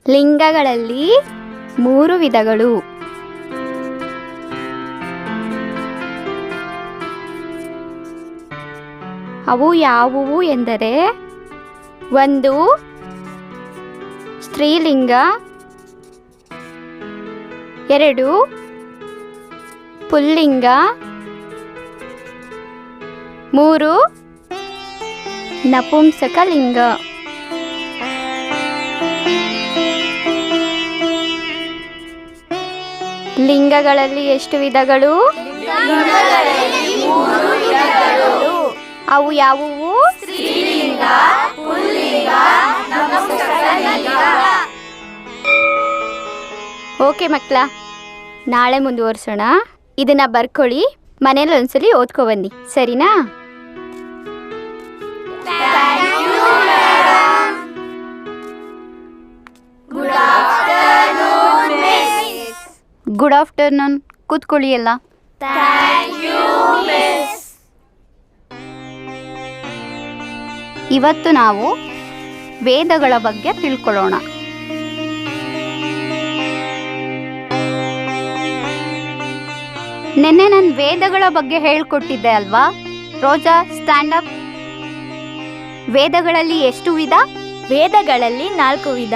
ಲಿಂಗಗಳಲ್ಲಿ 3 ವಿಧಗಳು. ಅವು ಯಾವುವು ಎಂದರೆ 1 ಸ್ತ್ರೀಲಿಂಗ, 2 ಪುಲ್ಲಿಂಗ, 3 ನಪುಂಸಕಲಿಂಗ. ಲಿಂಗಗಳಲ್ಲಿ ಎಷ್ಟು ವಿಧಗಳು? ಅವು ಯಾವುವು? ಸ್ತ್ರೀಲಿಂಗ, ಪುಲ್ಲಿಂಗ, ನಪುಂಸಕಲಿಂಗ. ಓಕೆ ಮಕ್ಕಳ, ನಾಳೆ ಮುಂದುವರ್ಸೋಣ. ಇದನ್ನ ಬರ್ಕೊಳ್ಳಿ, ಮನೇಲಿ ಒಂದ್ಸಲಿ ಓದ್ಕೊ ಬನ್ನಿ, ಸರಿನಾ? Good afternoon. ಕೂತ್ಕೊಳ್ಳಿ ಎಲ್ಲ. ಇವತ್ತು ನಾವು ವೇದಗಳ ಬಗ್ಗೆ ತಿಳ್ಕೊಳ್ಳೋಣ. ನೆನ್ನೆ ನಾನು ವೇದಗಳ ಬಗ್ಗೆ ಹೇಳ್ಕೊಟ್ಟಿದ್ದೆ ಅಲ್ವಾ? ರೋಜಾ, ಸ್ಟ್ಯಾಂಡ್ ಅಪ್. ವೇದಗಳಲ್ಲಿ ಎಷ್ಟು ವಿಧ? ವೇದಗಳಲ್ಲಿ 4 ವಿಧ.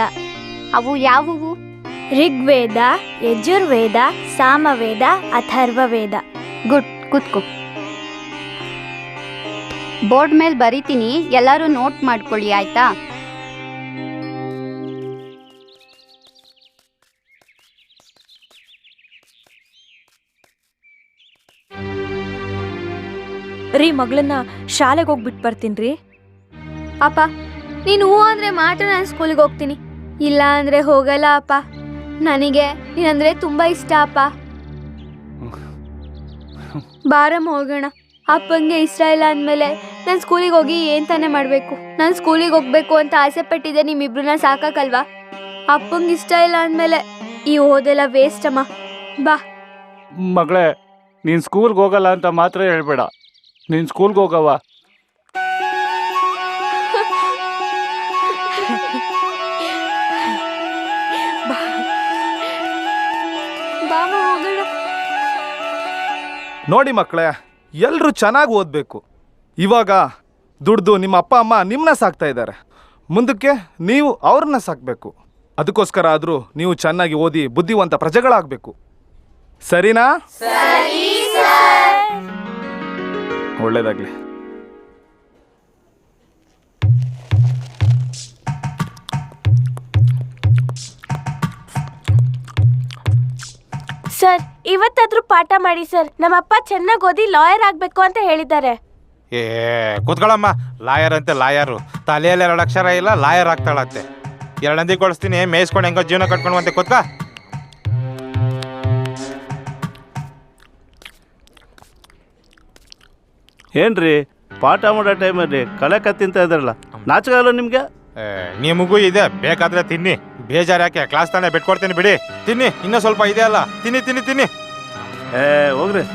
ಅವು ಯಾವುವು? ಋಗ್ವೇದ, ಯಜುರ್ವೇದ, ಸಾಮವೇದ, ಅಥರ್ವವೇದ. ಗುಡ್, ಕೂತ್ಕೋ. ಬೋರ್ಡ್ ಮೇಲೆ ಬರಿತೀನಿ, ಎಲ್ಲರೂ ನೋಟ್ ಮಾಡ್ಕೊಳ್ಳಿ, ಆಯ್ತಾ? ರೀ, ಮಗಳನ್ನ ಶಾಲೆಗೆ ಹೋಗ್ಬಿಟ್ಟು ಬರ್ತೀನಿ. ಅಪ್ಪ, ನೀನು ಹೂ ಅಂದರೆ ಮಾತ್ರ ನಾನು ಸ್ಕೂಲಿಗೆ ಹೋಗ್ತೀನಿ, ಇಲ್ಲ ಅಂದರೆ ಹೋಗಲ್ಲ ಅಪ್ಪ. ನನಗೆ ನೀನಂದರೆ ತುಂಬ ಇಷ್ಟ ಅಪ್ಪ. ಬಾರಮ್ಮ ಹೋಗೋಣ. ಅಪ್ಪಂಗೆ ಇಷ್ಟ ಇಲ್ಲ ಅಂದಮೇಲೆ ನಾನು ಸ್ಕೂಲಿಗೆ ಹೋಗಿ ಏನು ತಾನೇ ಮಾಡಬೇಕು? ನಾನು ಸ್ಕೂಲಿಗೆ ಹೋಗ್ಬೇಕು ಅಂತ ಆಸೆ ಪಟ್ಟಿದ್ದೆ, ನಿಮ್ಮಿಬ್ರನ್ನ ಸಾಕಲ್ವಾ? ಅಪ್ಪಂಗೆ ಇಷ್ಟ ಇಲ್ಲ ಅಂದಮೇಲೆ ಈ ಓದೆಲ್ಲ ವೇಸ್ಟ್ ಅಮ್ಮ. ಬಾ ಮಗಳೇ, ನೀನು ಸ್ಕೂಲ್ಗೆ ಹೋಗಲ್ಲ ಅಂತ ಮಾತ್ರ ಹೇಳ್ಬೇಡ. ನೀನು ಸ್ಕೂಲ್ಗೆ ಹೋಗವ. ನೋಡಿ ಮಕ್ಕಳೇ, ಎಲ್ಲರೂ ಚೆನ್ನಾಗಿ ಓದಬೇಕು. ಇವಾಗ ದುಡ್ದು ನಿಮ್ಮ ಅಪ್ಪ ಅಮ್ಮ ನಿಮ್ಮನ್ನ ಸಾಕ್ತಾ ಇದ್ದಾರೆ, ಮುಂದಕ್ಕೆ ನೀವು ಅವ್ರನ್ನ ಸಾಕಬೇಕು. ಅದಕ್ಕೋಸ್ಕರ ಆದರೂ ನೀವು ಚೆನ್ನಾಗಿ ಓದಿ ಬುದ್ಧಿವಂತ ಪ್ರಜೆಗಳಾಗಬೇಕು, ಸರಿನಾ? ಒಳ್ಳೇದಾಗ್ಲಿ. ಸರ್, ಇವತ್ತಾದ್ರೂ ಪಾಠ ಮಾಡಿ ಸರ್. ನಮ್ಮಪ್ಪ ಚೆನ್ನಾಗಿ ಓದಿ ಲಾಯರ್ ಆಗಬೇಕು ಅಂತ ಹೇಳಿದ್ದಾರೆ. ಏ ಕೂತ್ಕೊಳ್ಳಮ್ಮ, ಲಾಯರ್ ಅಂತೆ ಲಾಯರು. ತಲೆಯಲ್ಲಿ 2 ಅಕ್ಷರ ಇಲ್ಲ, ಲಾಯರ್ ಆಗ್ತಾಳಂತೆ. 2 ಹಂದಿ ಕೊಡಿಸ್ತೀನಿ, ಮೇಯಿಸ್ಕೊಂಡು ಹೆಂಗೋ ಜೀವನ ಕಟ್ಕೊಂಡು ಅಂತೆ. ಕೂತ್ಕ. ಏನ್ರಿ ಪಾಠ ಮಾಡೋ ಟೈಮಲ್ಲಿ ಕಳೆ ತಿಂತ ಇದ್ದಾರಲ್ಲ, ನಾಚಗಲ್ಲ ನಿಮಗೆ? ನಿಮಗೂ ಇದೆ, ಬೇಕಾದ್ರೆ ತಿನ್ನಿ. ಬೇಜಾರು ಯಾಕೆ? ಕ್ಲಾಸ್ ತಾನೇ ಬಿಟ್ಕೊಡ್ತೀನಿ ಬಿಡಿ. ತಿನ್ನಿ, ಇನ್ನೂ ಸ್ವಲ್ಪ ಇದೆ ಅಲ್ಲ, ತಿನ್ನಿ ತಿನ್ನಿ ತಿನ್ನಿ. ಹೋಗ್ರಿ.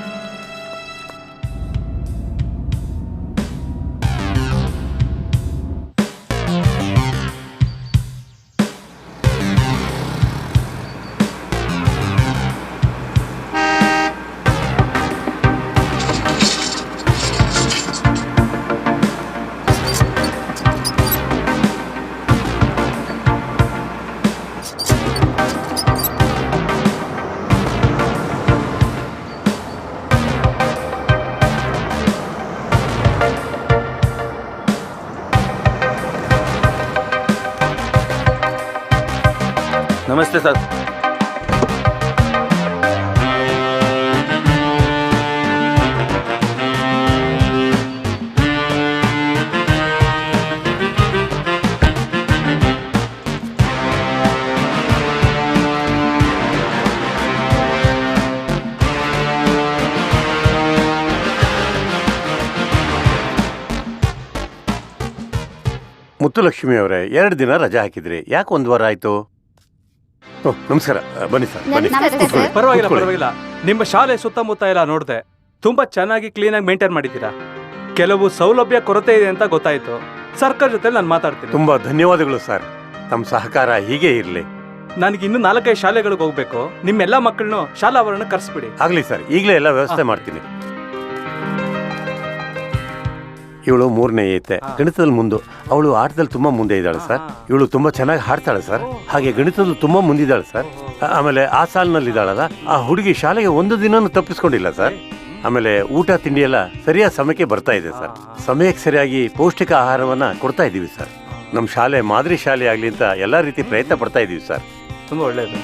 ನಮಸ್ತೆ ಸರ್. ಮುತ್ತುಲಕ್ಷ್ಮಿ ಅವರೇ, 2 ದಿನ ರಜೆ ಹಾಕಿದ್ರಿ, ಯಾಕೆ 1 ವಾರ ಆಯ್ತು? ನಮಸ್ಕಾರ, ಬನ್ನಿ ಸರ್, ಬನ್ನಿ. ಪರವಾಗಿಲ್ಲ ಪರವಾಗಿಲ್ಲ. ನಿಮ್ಮ ಶಾಲೆ ಸುತ್ತಮುತ್ತ ಎಲ್ಲ ನೋಡಿದೆ, ತುಂಬಾ ಚೆನ್ನಾಗಿ ಕ್ಲೀನಾಗಿ ಮೇಂಟೈನ್ ಮಾಡಿದ್ದೀರಾ. ಕೆಲವು ಸೌಲಭ್ಯ ಕೊರತೆ ಇದೆ ಅಂತ ಗೊತ್ತಾಯ್ತು. ಸರ್ಕಾರ ಜೊತೆ ನಾನು ಮಾತಾಡ್ತೀನಿ. ತುಂಬಾ ಧನ್ಯವಾದಗಳು ಸರ್, ತಮ್ಮ ಸಹಕಾರ ಹೀಗೆ ಇರಲಿ. ನನಗೆ ಇನ್ನೂ 4-5 ಶಾಲೆಗಳಿಗೆ ಹೋಗ್ಬೇಕು. ನಿಮ್ಮೆಲ್ಲ ಮಕ್ಕಳನ್ನು ಶಾಲಾವರಣ ಕರೆಸ್ಬಿಡಿ. ಆಗ್ಲಿ ಸರ್, ಈಗಲೇ ಎಲ್ಲ ವ್ಯವಸ್ಥೆ ಮಾಡ್ತೀನಿ. ಇವಳು 3ನೇ ಐತೆ, ಗಣಿತದಲ್ಲಿ ಮುಂದೆ. ಅವಳು ಆಟದಲ್ಲಿ ತುಂಬಾ ಮುಂದೆ ಇದ್ದಾಳೆ ಸರ್. ಇವಳು ತುಂಬಾ ಚೆನ್ನಾಗಿ ಹಾಡ್ತಾಳೆ ಸರ್. ಹಾಗೆ ಗಣಿತದಲ್ಲಿ ತುಂಬಾ ಮುಂದಿದ್ದಾಳೆ ಸರ್. ಆಮೇಲೆ ಆ ಸಾಲಿನಲ್ಲಿ ಇದ್ದಾಳಲ್ಲ, ಆ ಹುಡುಗಿ ಶಾಲೆಗೆ ಒಂದು ದಿನನೂ ತಪ್ಪಿಸ್ಕೊಂಡಿಲ್ಲ ಸರ್. ಆಮೇಲೆ ಊಟ ತಿಂಡಿ ಎಲ್ಲ ಸರಿಯಾದ ಸಮಯಕ್ಕೆ ಬರ್ತಾ ಇದೆ ಸರ್. ಸಮಯಕ್ಕೆ ಸರಿಯಾಗಿ ಪೌಷ್ಟಿಕ ಆಹಾರವನ್ನ ಕೊಡ್ತಾ ಇದ್ದೀವಿ ಸರ್. ನಮ್ಮ ಶಾಲೆ ಮಾದರಿ ಶಾಲೆ ಆಗ್ಲಿ ಅಂತ ಎಲ್ಲಾ ರೀತಿ ಪ್ರಯತ್ನ ಪಡ್ತಾ ಇದೀವಿ ಸರ್. ತುಂಬಾ ಒಳ್ಳೆಯದು.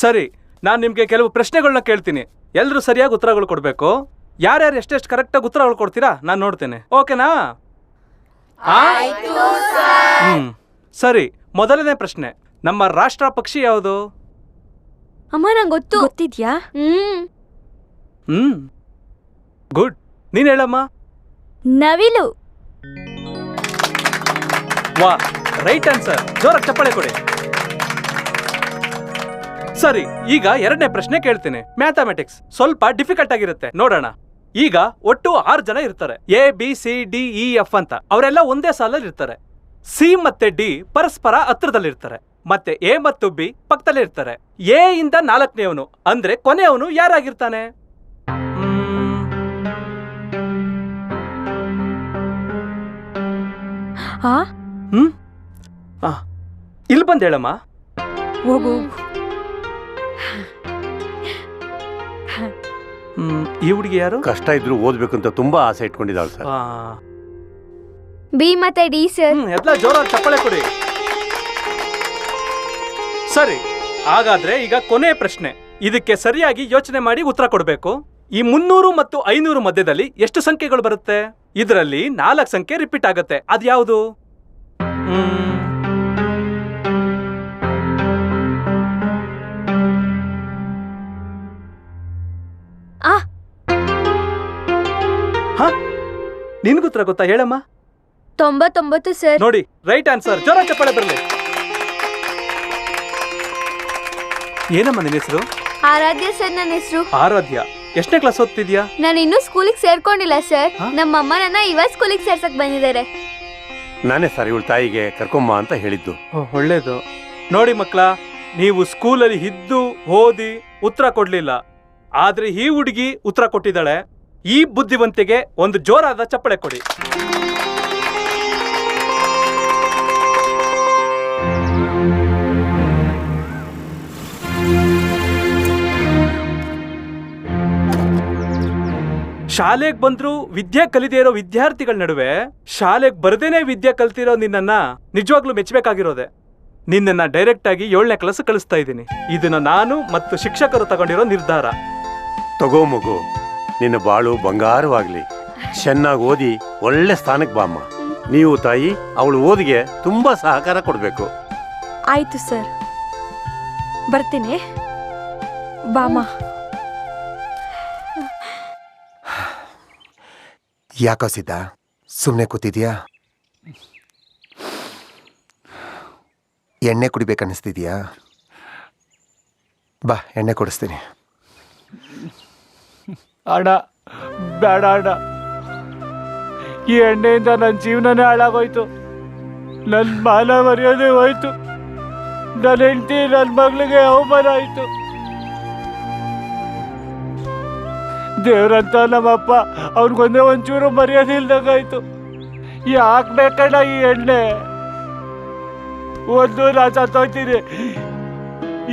ಸರಿ, ನಾನು ನಿಮ್ಗೆ ಕೆಲವು ಪ್ರಶ್ನೆಗಳನ್ನ ಕೇಳ್ತೀನಿ. ಎಲ್ಲರೂ ಸರಿಯಾಗಿ ಉತ್ತರಗಳು ಕೊಡ್ಬೇಕು. ಯಾರ್ಯಾರು ಎಷ್ಟೆಷ್ಟು ಕರೆಕ್ಟಾಗಿ ಉತ್ತರಗಳು ಕೊಡ್ತೀರಾ ನಾನು ನೋಡ್ತೇನೆ. ಓಕೆನಾ? ಸರಿ, ಮೊದಲನೇ ಪ್ರಶ್ನೆ. ನಮ್ಮ ರಾಷ್ಟ್ರ ಪಕ್ಷಿ ಯಾವುದು? ಅಮ್ಮ ನಂಗೆ ಗೊತ್ತಿದ್ಯಾ? ಗುಡ್. ನೀನ್ ಹೇಳಮ್ಮ. ನವಿಲು. ವಾ, ರೈಟ್ ಆನ್ಸರ್. ಜೋರಾಗಿ ಚಪ್ಪಾಳೆ ಕೊಡಿ. ಸರಿ, ಈಗ 2ನೇ ಪ್ರಶ್ನೆ ಕೇಳ್ತೀನಿ. ಮ್ಯಾಥಮೆಟಿಕ್ಸ್ ಸ್ವಲ್ಪ ಡಿಫಿಕಲ್ಟ್ ಆಗಿರುತ್ತೆ, ನೋಡೋಣ. ಈಗ ಒಟ್ಟು 6 ಜನ ಇರ್ತಾರೆ. ABCDEF ಅಂತ. ಅವರೆಲ್ಲ ಒಂದೇ ಸಾಲಲ್ಲಿ ಇರ್ತಾರೆ. C ಮತ್ತೆ D ಪರಸ್ಪರ ಹತ್ರದಲ್ಲಿರ್ತಾರೆ. ಮತ್ತೆ A ಮತ್ತು B ಪಕ್ಕದಲ್ಲೇ ಇರ್ತಾರೆ. A ಇಂದ 4ನೇವನು ಅಂದ್ರೆ ಕೊನೆಯವನು ಯಾರಾಗಿರ್ತಾನೆ? ಇಲ್ಲಿ ಬಂದ್ ಹೇಳಮ್ಮ. ಹೋಗು. ಈ ಹುಡುಗಿ ಯಾರು? ಕಷ್ಟ ಇದ್ರು ಓದ್ಬೇಕು ಅಂತ ತುಂಬಾ ಆಸೆ ಇಟ್ಕೊಂಡಿದ್ದಾಳೆ ಸರ್. ಬಿ ಮತ್ತೆ ಡಿ ಸರ್. ಎಲ್ಲ ಜೋರಾಗಿ ಚಪ್ಪಾಳೆ ಕೊಡಿ. ಸರಿ, ಹಾಗಾದ್ರೆ ಈಗ ಕೊನೆ ಪ್ರಶ್ನೆ. ಇದಕ್ಕೆ ಸರಿಯಾಗಿ ಯೋಚನೆ ಮಾಡಿ ಉತ್ತರ ಕೊಡಬೇಕು. ಈ 300 ಮತ್ತು 500 ಮಧ್ಯದಲ್ಲಿ ಎಷ್ಟು ಸಂಖ್ಯೆಗಳು ಬರುತ್ತೆ? ಇದರಲ್ಲಿ 4 ಸಂಖ್ಯೆ ರಿಪೀಟ್ ಆಗುತ್ತೆ. ಅದ್ಯಾವುದು? ನಿನ್ಗುತ್ತರ ಗೊತ್ತಾ? ಹೇಳಮ್ಮ. 99 ಸರ್. ನೋಡಿ, ರೈಟ್ ಆನ್ಸರ್. ಜೋರ ಚಪ್ಪಾಳೆ ಬರಲಿ. ಏನಮ್ಮ ನಿನ್ನ ಹೆಸರು? ಆರಾಧ್ಯ ಸರ್ ನನ್ನ ಹೆಸರು. ಆರಾಧ್ಯ. ಎಷ್ಟನೇ ಕ್ಲಾಸ್ ಓದ್ತಿದ್ಯಾ? ನಾನು ಇನ್ನೂ ಸ್ಕೂಲಿಗೆ ಸೇರ್ಕೊಂಡಿಲ್ಲ ಸರ್. ನಮ್ಮ ಅಮ್ಮ ನನ್ನ ಇವಾಗ ಸ್ಕೂಲಿಗೆ ಸೇರ್ಸಕ್ ಬಂದಿದ್ದಾರೆ. ನಾನೇ ಸರ್ ಇವಳ ತಾಯಿಗೆ ಕರ್ಕೊಂಬ ಅಂತ ಹೇಳಿದ್ದು. ಒಳ್ಳೇದು. ನೋಡಿ ಮಕ್ಕಳ, ನೀವು ಸ್ಕೂಲಲ್ಲಿ ಇದ್ದು ಓದಿ ಉತ್ತರ ಕೊಡ್ಲಿಲ್ಲ. ಆದ್ರೆ ಈ ಹುಡುಗಿ ಉತ್ತರ ಕೊಟ್ಟಿದ್ದಾಳೆ. ಈ ಬುದ್ಧಿವಂತಿಗೆ ಒಂದು ಜೋರಾದ ಚಪ್ಪಳೆ ಕೊಡಿ. ಶಾಲೆಗೆ ಬಂದ್ರು ವಿದ್ಯೆ ಕಲಿದೇ ಇರೋ ವಿದ್ಯಾರ್ಥಿಗಳ ನಡುವೆ ಶಾಲೆಗೆ ಬರ್ದೇನೆ ವಿದ್ಯೆ ಕಲ್ತಿರೋ ನಿನ್ನನ್ನ ನಿಜವಾಗ್ಲೂ ಮೆಚ್ಚಬೇಕಾಗಿರೋದೆ. ನಿನ್ನನ್ನ ಡೈರೆಕ್ಟ್ ಆಗಿ 7ನೇ ಕ್ಲಾಸ್ ಕಳಿಸ್ತಾ ಇದ್ದೀನಿ. ಇದನ್ನ ನಾನು ಮತ್ತು ಶಿಕ್ಷಕರು ತಗೊಂಡಿರೋ ನಿರ್ಧಾರ. ತಗೋ ಮಗು, ನಿನ್ನ ಬಾಳು ಬಂಗಾರವಾಗ್ಲಿ. ಚೆನ್ನಾಗಿ ಓದಿ ಒಳ್ಳೆ ಸ್ಥಾನಕ್ಕೆ ಬಾಮ್ಮ. ನೀವು ತಾಯಿ ಅವಳು ಓದಿಗೆ ತುಂಬಾ ಸಹಕಾರ ಕೊಡ್ಬೇಕು. ಆಯ್ತು ಸರ್, ಬರ್ತೀನಿ. ಬಾಮ. ಯಾಕೋ ಸಿದ್ಧ ಸುಮ್ಮನೆ ಕೂತಿದ್ಯಾ? ಎಣ್ಣೆ ಕುಡಿಬೇಕನ್ನಿಸ್ತಿದ್ಯಾ? ಬಾ, ಎಣ್ಣೆ ಕೊಡಿಸ್ತೀನಿ. ಅಣ್ಣ ಬೇಡ ಅಣ್ಣ, ಈ ಎಣ್ಣೆಯಿಂದ ನನ್ನ ಜೀವನನೇ ಹಾಳಾಗೋಯ್ತು. ನನ್ನ ಮಾನ ಮರ್ಯಾದೆ ಹೋಯ್ತು. ನನ್ನ ಹೆಂಡತಿ ನನ್ನ ಮಗಳಿಗೆ ಅವಮಾನ ಆಯ್ತು. ದೇವ್ರಂತ ನಮ್ಮಪ್ಪ ಅವ್ರಿಗೊಂದೇ ಒಂಚೂರು ಮರ್ಯಾದೆ ಇಲ್ದಂಗಾಯ್ತು. ಯಾಕೆ ಬೇಕಣ್ಣ ಈ ಎಣ್ಣೆ? ಒಂದು ನಾ ಸತ್ತೋಗ್ತೀನಿ.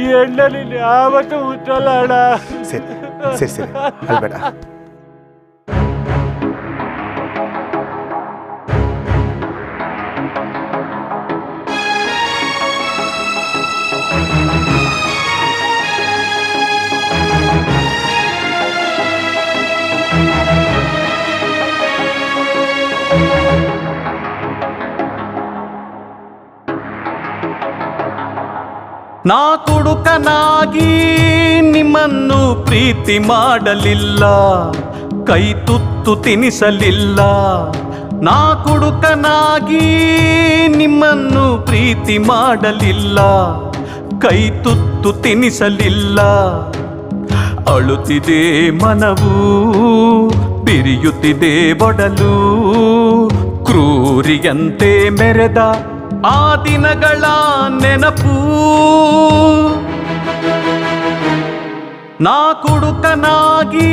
ಈ ಎಣ್ಣೆ ನೀನು ಯಾವತ್ತೂ ಹುಟ್ಟಲ್ಲ ಅಣ್ಣ. ಸರಿ ಸರಿ ಸರಿ, ಅಲ್ಬೇಡ. ನಾ ಕುಡುಕನಾಗಿ ನಿಮ್ಮನ್ನು ಪ್ರೀತಿ ಮಾಡಲಿಲ್ಲ, ಕೈ ತುತ್ತು ತಿನಿಸಲಿಲ್ಲ. ನಾ ಕುಡುಕನಾಗಿ ನಿಮ್ಮನ್ನು ಪ್ರೀತಿ ಮಾಡಲಿಲ್ಲ, ಕೈ ತುತ್ತು ತಿನಿಸಲಿಲ್ಲ. ಅಳುತ್ತಿದೆ ಮನವು, ಬಿರಿಯುತ್ತಿದೆ ಬೊಡಲು, ಕ್ರೂರಿಯಂತೆ ಮೆರೆದ ಆ ದಿನಗಳ ನೆನಪು. ನಾ ಕುಡುಕನಾಗಿ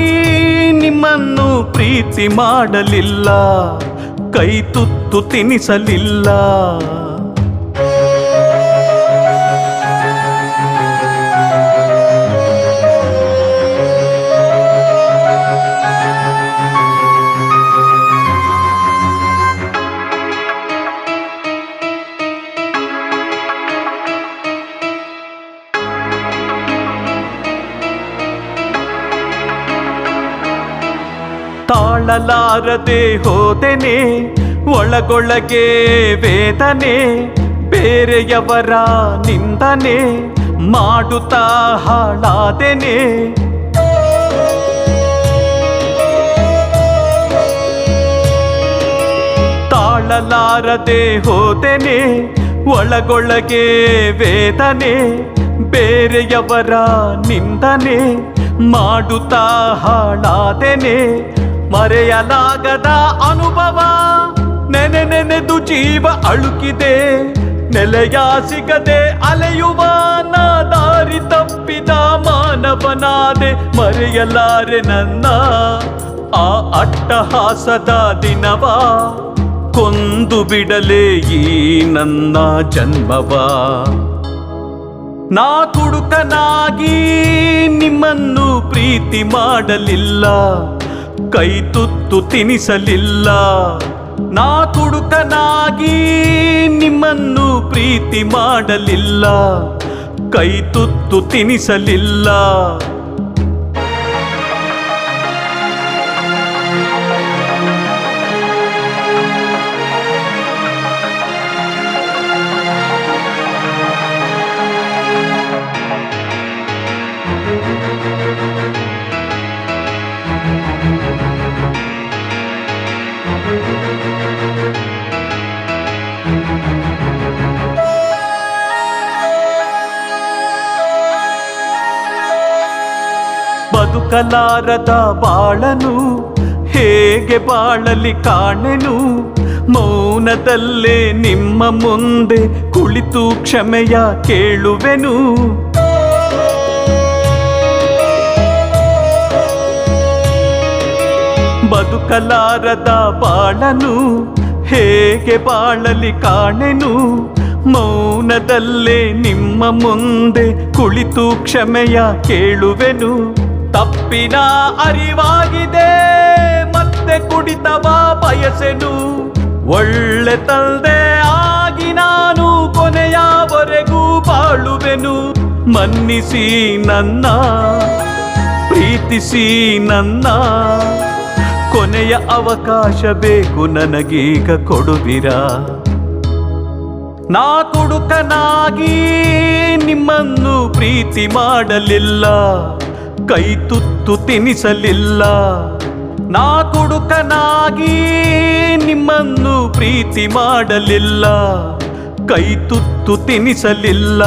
ನಿಮ್ಮನ್ನು ಪ್ರೀತಿ ಮಾಡಲಿಲ್ಲ, ಕೈ ತುತ್ತು ತಿನಿಸಲಿಲ್ಲ. ತಾಳಲಾರದೆ ಹೋದೆನೆ ಒಳಗೊಳಗೆ ವೇದನೆ, ಬೇರೆಯವರ ನಿಂದನೆ ಮಾಡುತ್ತಾ ಹಾಳಾದೆನೆ. ತಾಳಲಾರದೆ ಹೋದೆನೆ ಒಳಗೊಳಗೆ ವೇದನೆ, ಬೇರೆಯವರ ನಿಂದನೆ ಮಾಡುತ್ತಾ ಹಾಳಾದೆನೆ. ಮರೆಯಲಾಗದ ಅನುಭವ ನೆನೆ ನೆನೆದು ಜೀವ ಅಳುಕಿದೆ, ನೆಲೆಯ ಸಿಗದೆ ಅಲೆಯುವ ನಾ ದಾರಿ ತಪ್ಪಿದ ಮಾನವನಾದೆ. ಮರೆಯಲಾರೆ ನನ್ನ ಆ ಅಟ್ಟಹಾಸದ ದಿನವ, ಕೊಂದು ಬಿಡಲೇ ಈ ನನ್ನ ಜನ್ಮವ. ನಾ ಕುಡುಕನಾಗಿ ನಿಮ್ಮನ್ನು ಪ್ರೀತಿ ಮಾಡಲಿಲ್ಲ, ಕೈ ತುತ್ತು ತಿನಿಸಲಿಲ್ಲ. ನಾ ಕುಡುಕನಾಗಿ ನಿಮ್ಮನ್ನು ಪ್ರೀತಿ ಮಾಡಲಿಲ್ಲ, ಕೈ ತುತ್ತು ತಿನಿಸಲಿಲ್ಲ. ಬದುಕಲಾರದ ಬಾಳನು ಹೇಗೆ ಬಾಳಲಿ ಕಾಣೆನು, ಮೌನದಲ್ಲೇ ನಿಮ್ಮ ಮುಂದೆ ಕುಳಿತು ಕ್ಷಮೆಯ ಕೇಳುವೆನು. ಬದುಕಲಾರದ ಬಾಳನು ಹೇಗೆ ಬಾಳಲಿ ಕಾಣೆನು, ಮೌನದಲ್ಲೇ ನಿಮ್ಮ ಮುಂದೆ ಕುಳಿತು ಕ್ಷಮೆಯ ಕೇಳುವೆನು. ತಪ್ಪಿನ ಅರಿವಾಗಿದೆ ಮತ್ತೆ ಕುಡಿತವ ಬಯಸೆನು, ಒಳ್ಳೆ ತಂದೆ ಆಗಿ ನಾನು ಕೊನೆಯವರೆಗೂ ಬಾಳುವೆನು. ಮನ್ನಿಸಿ ನನ್ನ, ಪ್ರೀತಿಸಿ ನನ್ನ, ಕೊನೆಯ ಅವಕಾಶ ಬೇಕು ನನಗೀಗ ಕೊಡುವಿರಾ. ನಾ ಕುಡುಕನಾಗಿ ನಿಮ್ಮನ್ನು ಪ್ರೀತಿ ಮಾಡಲಿಲ್ಲ, ಕೈ ತುತ್ತು ತಿನಿಸಲಿಲ್ಲ. ನಾ ಕುಡುಕನಾಗಿ ನಿಮ್ಮನ್ನು ಪ್ರೀತಿ ಮಾಡಲಿಲ್ಲ, ಕೈ ತುತ್ತು ತಿನಿಸಲಿಲ್ಲ.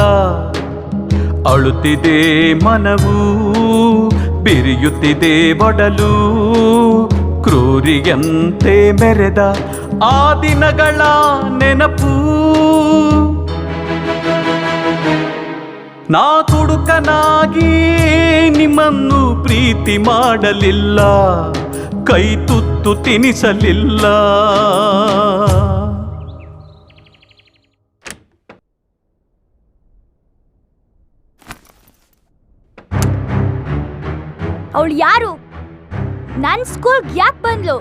ಅಳುತ್ತಿದೆ ಮನವು, ಬಿರಿಯುತ್ತಿದೆ ಒಡಲು, ಕ್ರೂರಿಯಂತೆ ಮೆರೆದ ಆ ದಿನಗಳ ನೆನಪು. ನಾ ಕುಡುಕನಾಗಿ ನಿಮ್ಮನ್ನು ಪ್ರೀತಿ ಮಾಡಲಿಲ್ಲ, ಕೈ ತುತ್ತು ತಿನಿಸಲಿಲ್ಲ. ಅವಳು ಯಾರು? ನನ್ನ ಸ್ಕೂಲ್ಗೆ ಯಾಕೆ ಬಂದ್ಲು?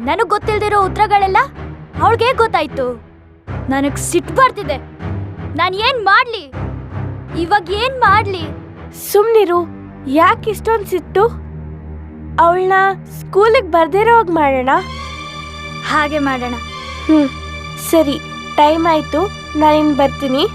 ನನಗೆ ಗೊತ್ತಿಲ್ದಿರೋ ಉತ್ತರಗಳೆಲ್ಲ ಅವಳಿಗೆ ಗೊತ್ತಾಯ್ತು. ನನಗೆ ಸಿಟ್ಟು ಬರ್ತಿದೆ. ನಾನು ಏನ್ ಮಾಡ್ಲಿ ಇವಾಗ? ಏನ್ ಮಾಡ್ಲಿ? ಸುಮ್ನಿರು, ಯಾಕೆ ಇಷ್ಟೊಂದು ಸಿಟ್ಟು? ಅವಳನ್ನ ಸ್ಕೂಲಿಗೆ ಬರ್ದಿರೋವಾಗ ಮಾಡೋಣ. ಹಾಗೆ ಮಾಡೋಣ. ಸರಿ, ಟೈಮ್ ಆಯ್ತು, ನಾನು ಬರ್ತೀನಿ.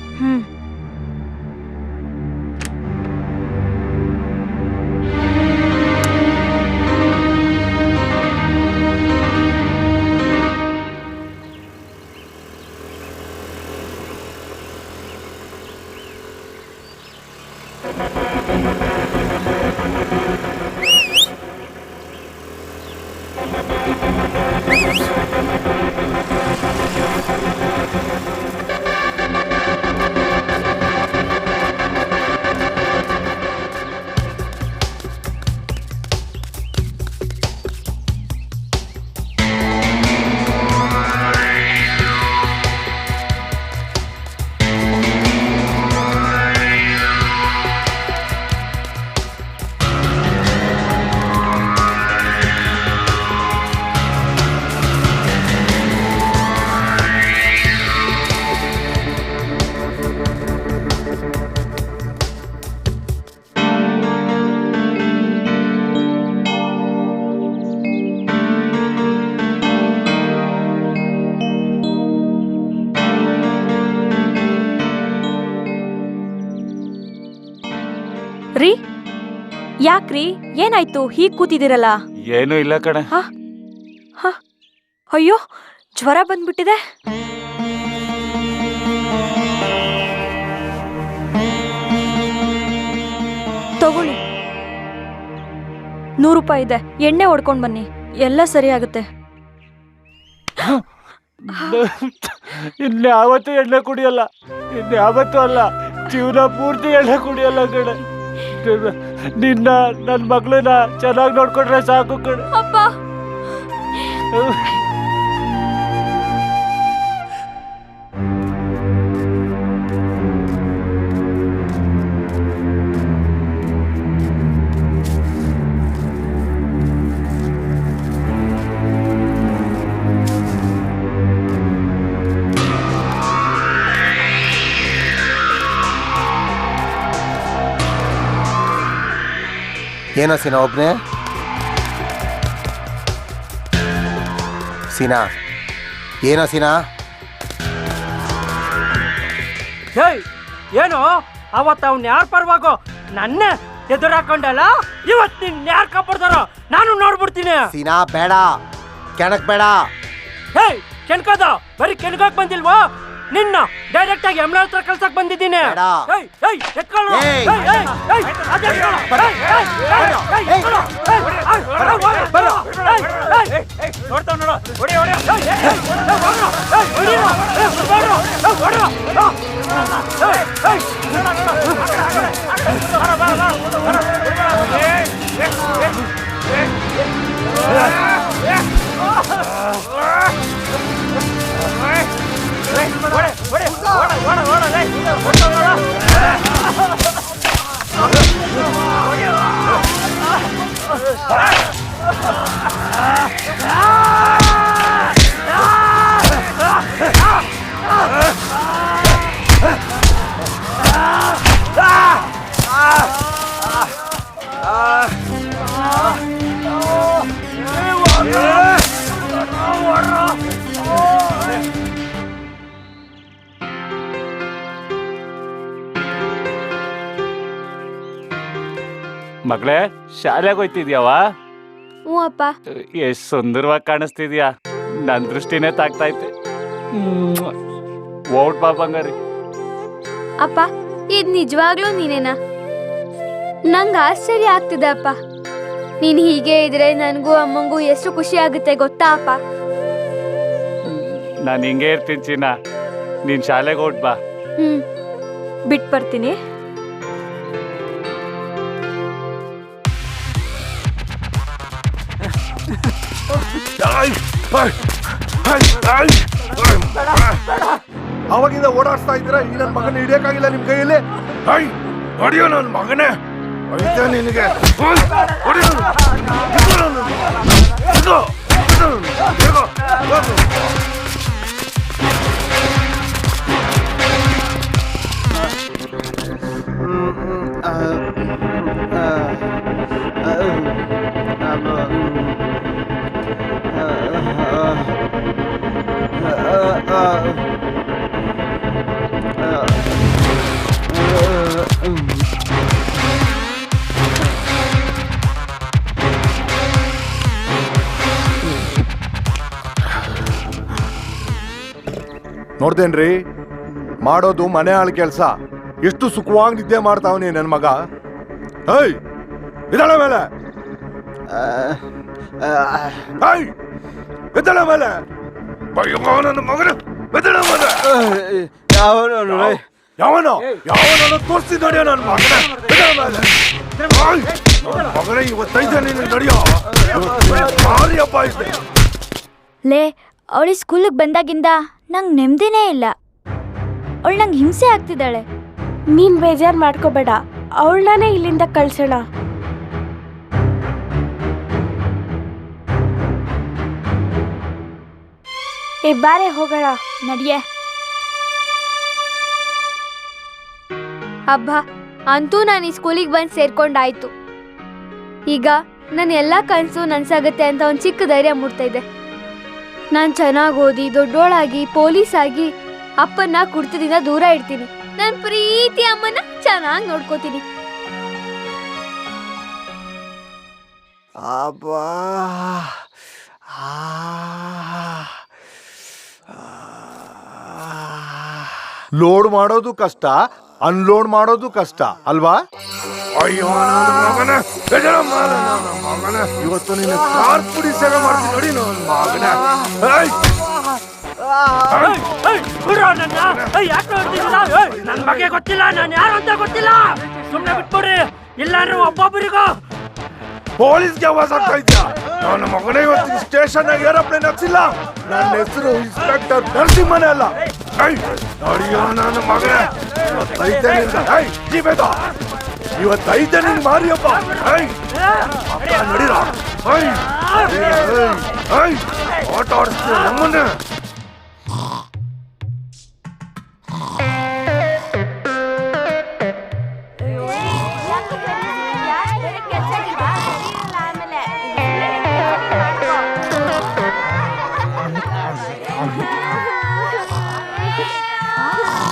ಯಾಕ್ರಿ ಏನಾಯ್ತು ಹೀಗ್ ಕೂತಿದಿರಲ್ಲ? ಏನೂ ಇಲ್ಲ ಕಣೆ. ಅಯ್ಯೋ ಜ್ವರ ಬಂದ್ಬಿಟ್ಟಿದೆ. ತಗೊಳ್ಳಿ, 100 ರೂಪಾಯಿ ಇದೆ, ಎಣ್ಣೆ ಹೊಡ್ಕೊಂಡ್ ಬನ್ನಿ, ಎಲ್ಲ ಸರಿ ಆಗುತ್ತೆ. ಇನ್ಯಾವತ್ತೂ ಎಣ್ಣೆ ಕುಡಿಯಲ್ಲ, ಇನ್ಯಾವತ್ತೂ ಅಲ್ಲ, ಜೀವನ ಪೂರ್ತಿ ಎಣ್ಣೆ ಕುಡಿಯಲ್ಲ ಕಣೆ. ನಿನ್ನ ನನ್ನ ಮಗಳನ್ನ ಚೆನ್ನಾಗಿ ನೋಡ್ಕೊಂಡ್ರೆ ಸಾಕು ಕಣೆ. ಅಪ್ಪ ಏನೋ ಸೀನಾ ಒಬ್ನೇ? ಸೀನಾ ಏನೋ ಸೀನಾ? ಏನು ಅವತ್ತು ಅವ್ನ ಯಾರು ಪರವಾಗೋ ನನ್ನೇ ಎದುರಾಕೊಂಡಲ್ಲ, ಇವತ್ತು ನಿನ್ನ ಯಾರು ಕಾಪಾಡ್ತಾರೋ ನಾನು ನೋಡ್ಬಿಡ್ತೀನಿ. ಸೀನಾ ಬೇಡ, ಕೆಣಕ್ ಬೇಡ. ಹೇಯ್ ಕೆಣ್ಕೋದ ಬರೀ ಕೆಣ್ಕೋಕ್ ಬಂದಿಲ್ವಾ? ನಿನ್ನ ಡೈರೆಕ್ಟ್ ಆಗಿ ಎಮ್ಲ ಹತ್ರ ಕಳ್ಸಕ್ ಬಂದಿದ್ದೀನಿ. ಮಗಳೇ, ಶಾಲೆಗೆ ಹೋಯ್ತಿದ್ಯಾವ? ಹ್ಞೂ ಅಪ್ಪ. ಎಷ್ಟು ಸುಂದರವಾಗಿ ಕಾಣಿಸ್ತಿದ್ಯಾ, ನನ್ನ ದೃಷ್ಟಿನೇ ತಾಕ್ತೈತೆ. ಓಟ್ ಬಾ ಬಂಗಾರಿ. ಅಪ್ಪ ಇದು ನಿಜವಾಗ್ಲೂ ನೀನೇನಾ? ನಂಗೆ ಆಶ್ಚರ್ಯ ಆಗ್ತಿದೆ ಅಪ್ಪ. ನೀನು ಹೀಗೆ ಇದ್ರೆ ನನಗೂ ಅಮ್ಮಂಗೂ ಎಷ್ಟು ಖುಷಿ ಆಗುತ್ತೆ ಗೊತ್ತಾ ಅಪ್ಪ? ನಾನು ಹಿಂಗೆ ಇರ್ತೀನಿ ಚಿನ್ನ, ನೀನು ಶಾಲೆಗೆ ಓಟ್ ಬಾ. ಬಿಟ್ಟು ಬರ್ತೀನಿ. ಅವಾಗಿಂದ ಓಡಾಡ್ಸ್ತಾ ಇದ್ದೀರಾ, ಈ ನನ್ನ ಮಗನ ಹಿಡಿಯಕ್ಕಾಗಿಲ್ಲ ನಿಮ್ ಕೈಯಲ್ಲಿ. ಹೊಡಿಯೋ ನನ್ನ ಮಗನೇ, ಹೊಡಿತ ನಿನಗೆ. ನೋಡ್ದೇನ್ರಿ, ಮಾಡೋದು ಮನೆ ಆಳ ಕೆಲಸ. ಎಷ್ಟು ಸುಖವಾಗಿ ನಿದ್ದೆ ಮಾಡ್ತಾವನಿ ನನ್ನ ಮಗ. ಹೇಯ್ ಎದ್ದಳ ಮೇಲೆ, ಎದ್ದಳ ಮೇಲೆ, ನನ್ನ ಮಗನ ಎದ್ದಳ ಮೇಲೆ. ಯಾವನೋ ತೋರಿಸ್ತಿ ನಡೆಯೋ ನನ್ನ ಮಗನ, ಎದ್ದಳ ಮೇಲೆ. ಮಗನ ಇವತ್ತೈದು ನೀನು ನಡೆಯೋ ಭಾರಿ ಹಬ್ಬ ಇದೆ. ಲೇ, ಅವಳಿ ಸ್ಕೂಲಿಗೆ ಬಂದಾಗಿಂದ ನಂಗೆ ನೆಮ್ಮದಿನೇ ಇಲ್ಲ. ಅವಳು ನಂಗೆ ಹಿಂಸೆ ಆಗ್ತಿದ್ದಾಳೆ. ನೀನ್ ಬೇಜಾರ್ ಮಾಡ್ಕೋಬೇಡ, ಅವಳನ್ನೇ ಇಲ್ಲಿಂದ ಕಳ್ಸೋಣ. ಬಾರೆ ಹೋಗೋಣ. ನಡಿಯೇ. ಹಬ್ಬ ಅಂತೂ ನಾನು ಈ ಸ್ಕೂಲಿಗೆ ಬಂದು ಸೇರ್ಕೊಂಡಾಯ್ತು. ಈಗ ನನ್ನ ಎಲ್ಲ ಕನಸು ನನ್ಸಾಗತ್ತೆ ಅಂತ ಒಂದು ಚಿಕ್ಕ ಧೈರ್ಯ ಮೂಡ್ತಾ ಇದೆ. ನಾನು ಚೆನ್ನಾಗಿ ಓದಿ ದೊಡ್ಡೋಳಾಗಿ ಪೊಲೀಸ್ ಆಗಿ ಅಪ್ಪನ ಕುಡ್ತದಿಂದ ದೂರ ಇಡ್ತೀನಿ. ನನ್ನ ಪ್ರೀತಿ ಅಮ್ಮನ ಚೆನ್ನಾಗಿ ನೋಡ್ಕೋತೀನಿ. ಅಬ್ಬಾ ಲೋಡ್ ಮಾಡೋದು ಕಷ್ಟ, ಅನ್ಲೋಡ್ ಮಾಡೋದು ಕಷ್ಟ ಅಲ್ವಾ? ಅಯ್ಯೋ ನನ್ನ ಮಗನೇ, ಇವತ್ತು ನಿನ್ನ ಕಾರ್ ಪುಡಿ ಸೇವೆ ಮಾಡ್ತೀನಿ ನೋಡಿ ನನ್ನ ಮಗನೇ. ನನ್ ಬಗ್ಗೆ ಗೊತ್ತಿಲ್ಲ, ನಾನು ಯಾರು ಅಂತ ಗೊತ್ತಿಲ್ಲ. ಸುಮ್ನೆ ಬಿಟ್ಬಿಡ್ರಿ, ಇಲ್ಲಾಂದ್ರೆ ಒಬ್ಬೊಬ್ಬರಿಗೂ ಪೊಲೀಸ್ಗೆ ಆವಾಜ್ ಆಗ್ತಾ ಇದ್ಯಾ? ನನ್ನ ಮಗನೇ ಇವತ್ತು ಸ್ಟೇಷನ್ ಏರೋಪ್ಲೇನ್ ಹಚ್ಚಿಲ್ಲ. ನನ್ನ ಹೆಸರು ಇನ್ಸ್ಪೆಕ್ಟರ್ ನರಸಿಂಹನೇ ಅಲ್ಲ. ಅಯ್ಯೋ ನನ್ನ ಮಗನೇ, ಇವತ್ತೈತೆ ನಿನ್ ಮಾರಿಯಪ್ಪ. ನಡೀರ ಆಟ ಆಡಿಸ್ತೀನಿ ನಮ್ಮನ್ನೇ.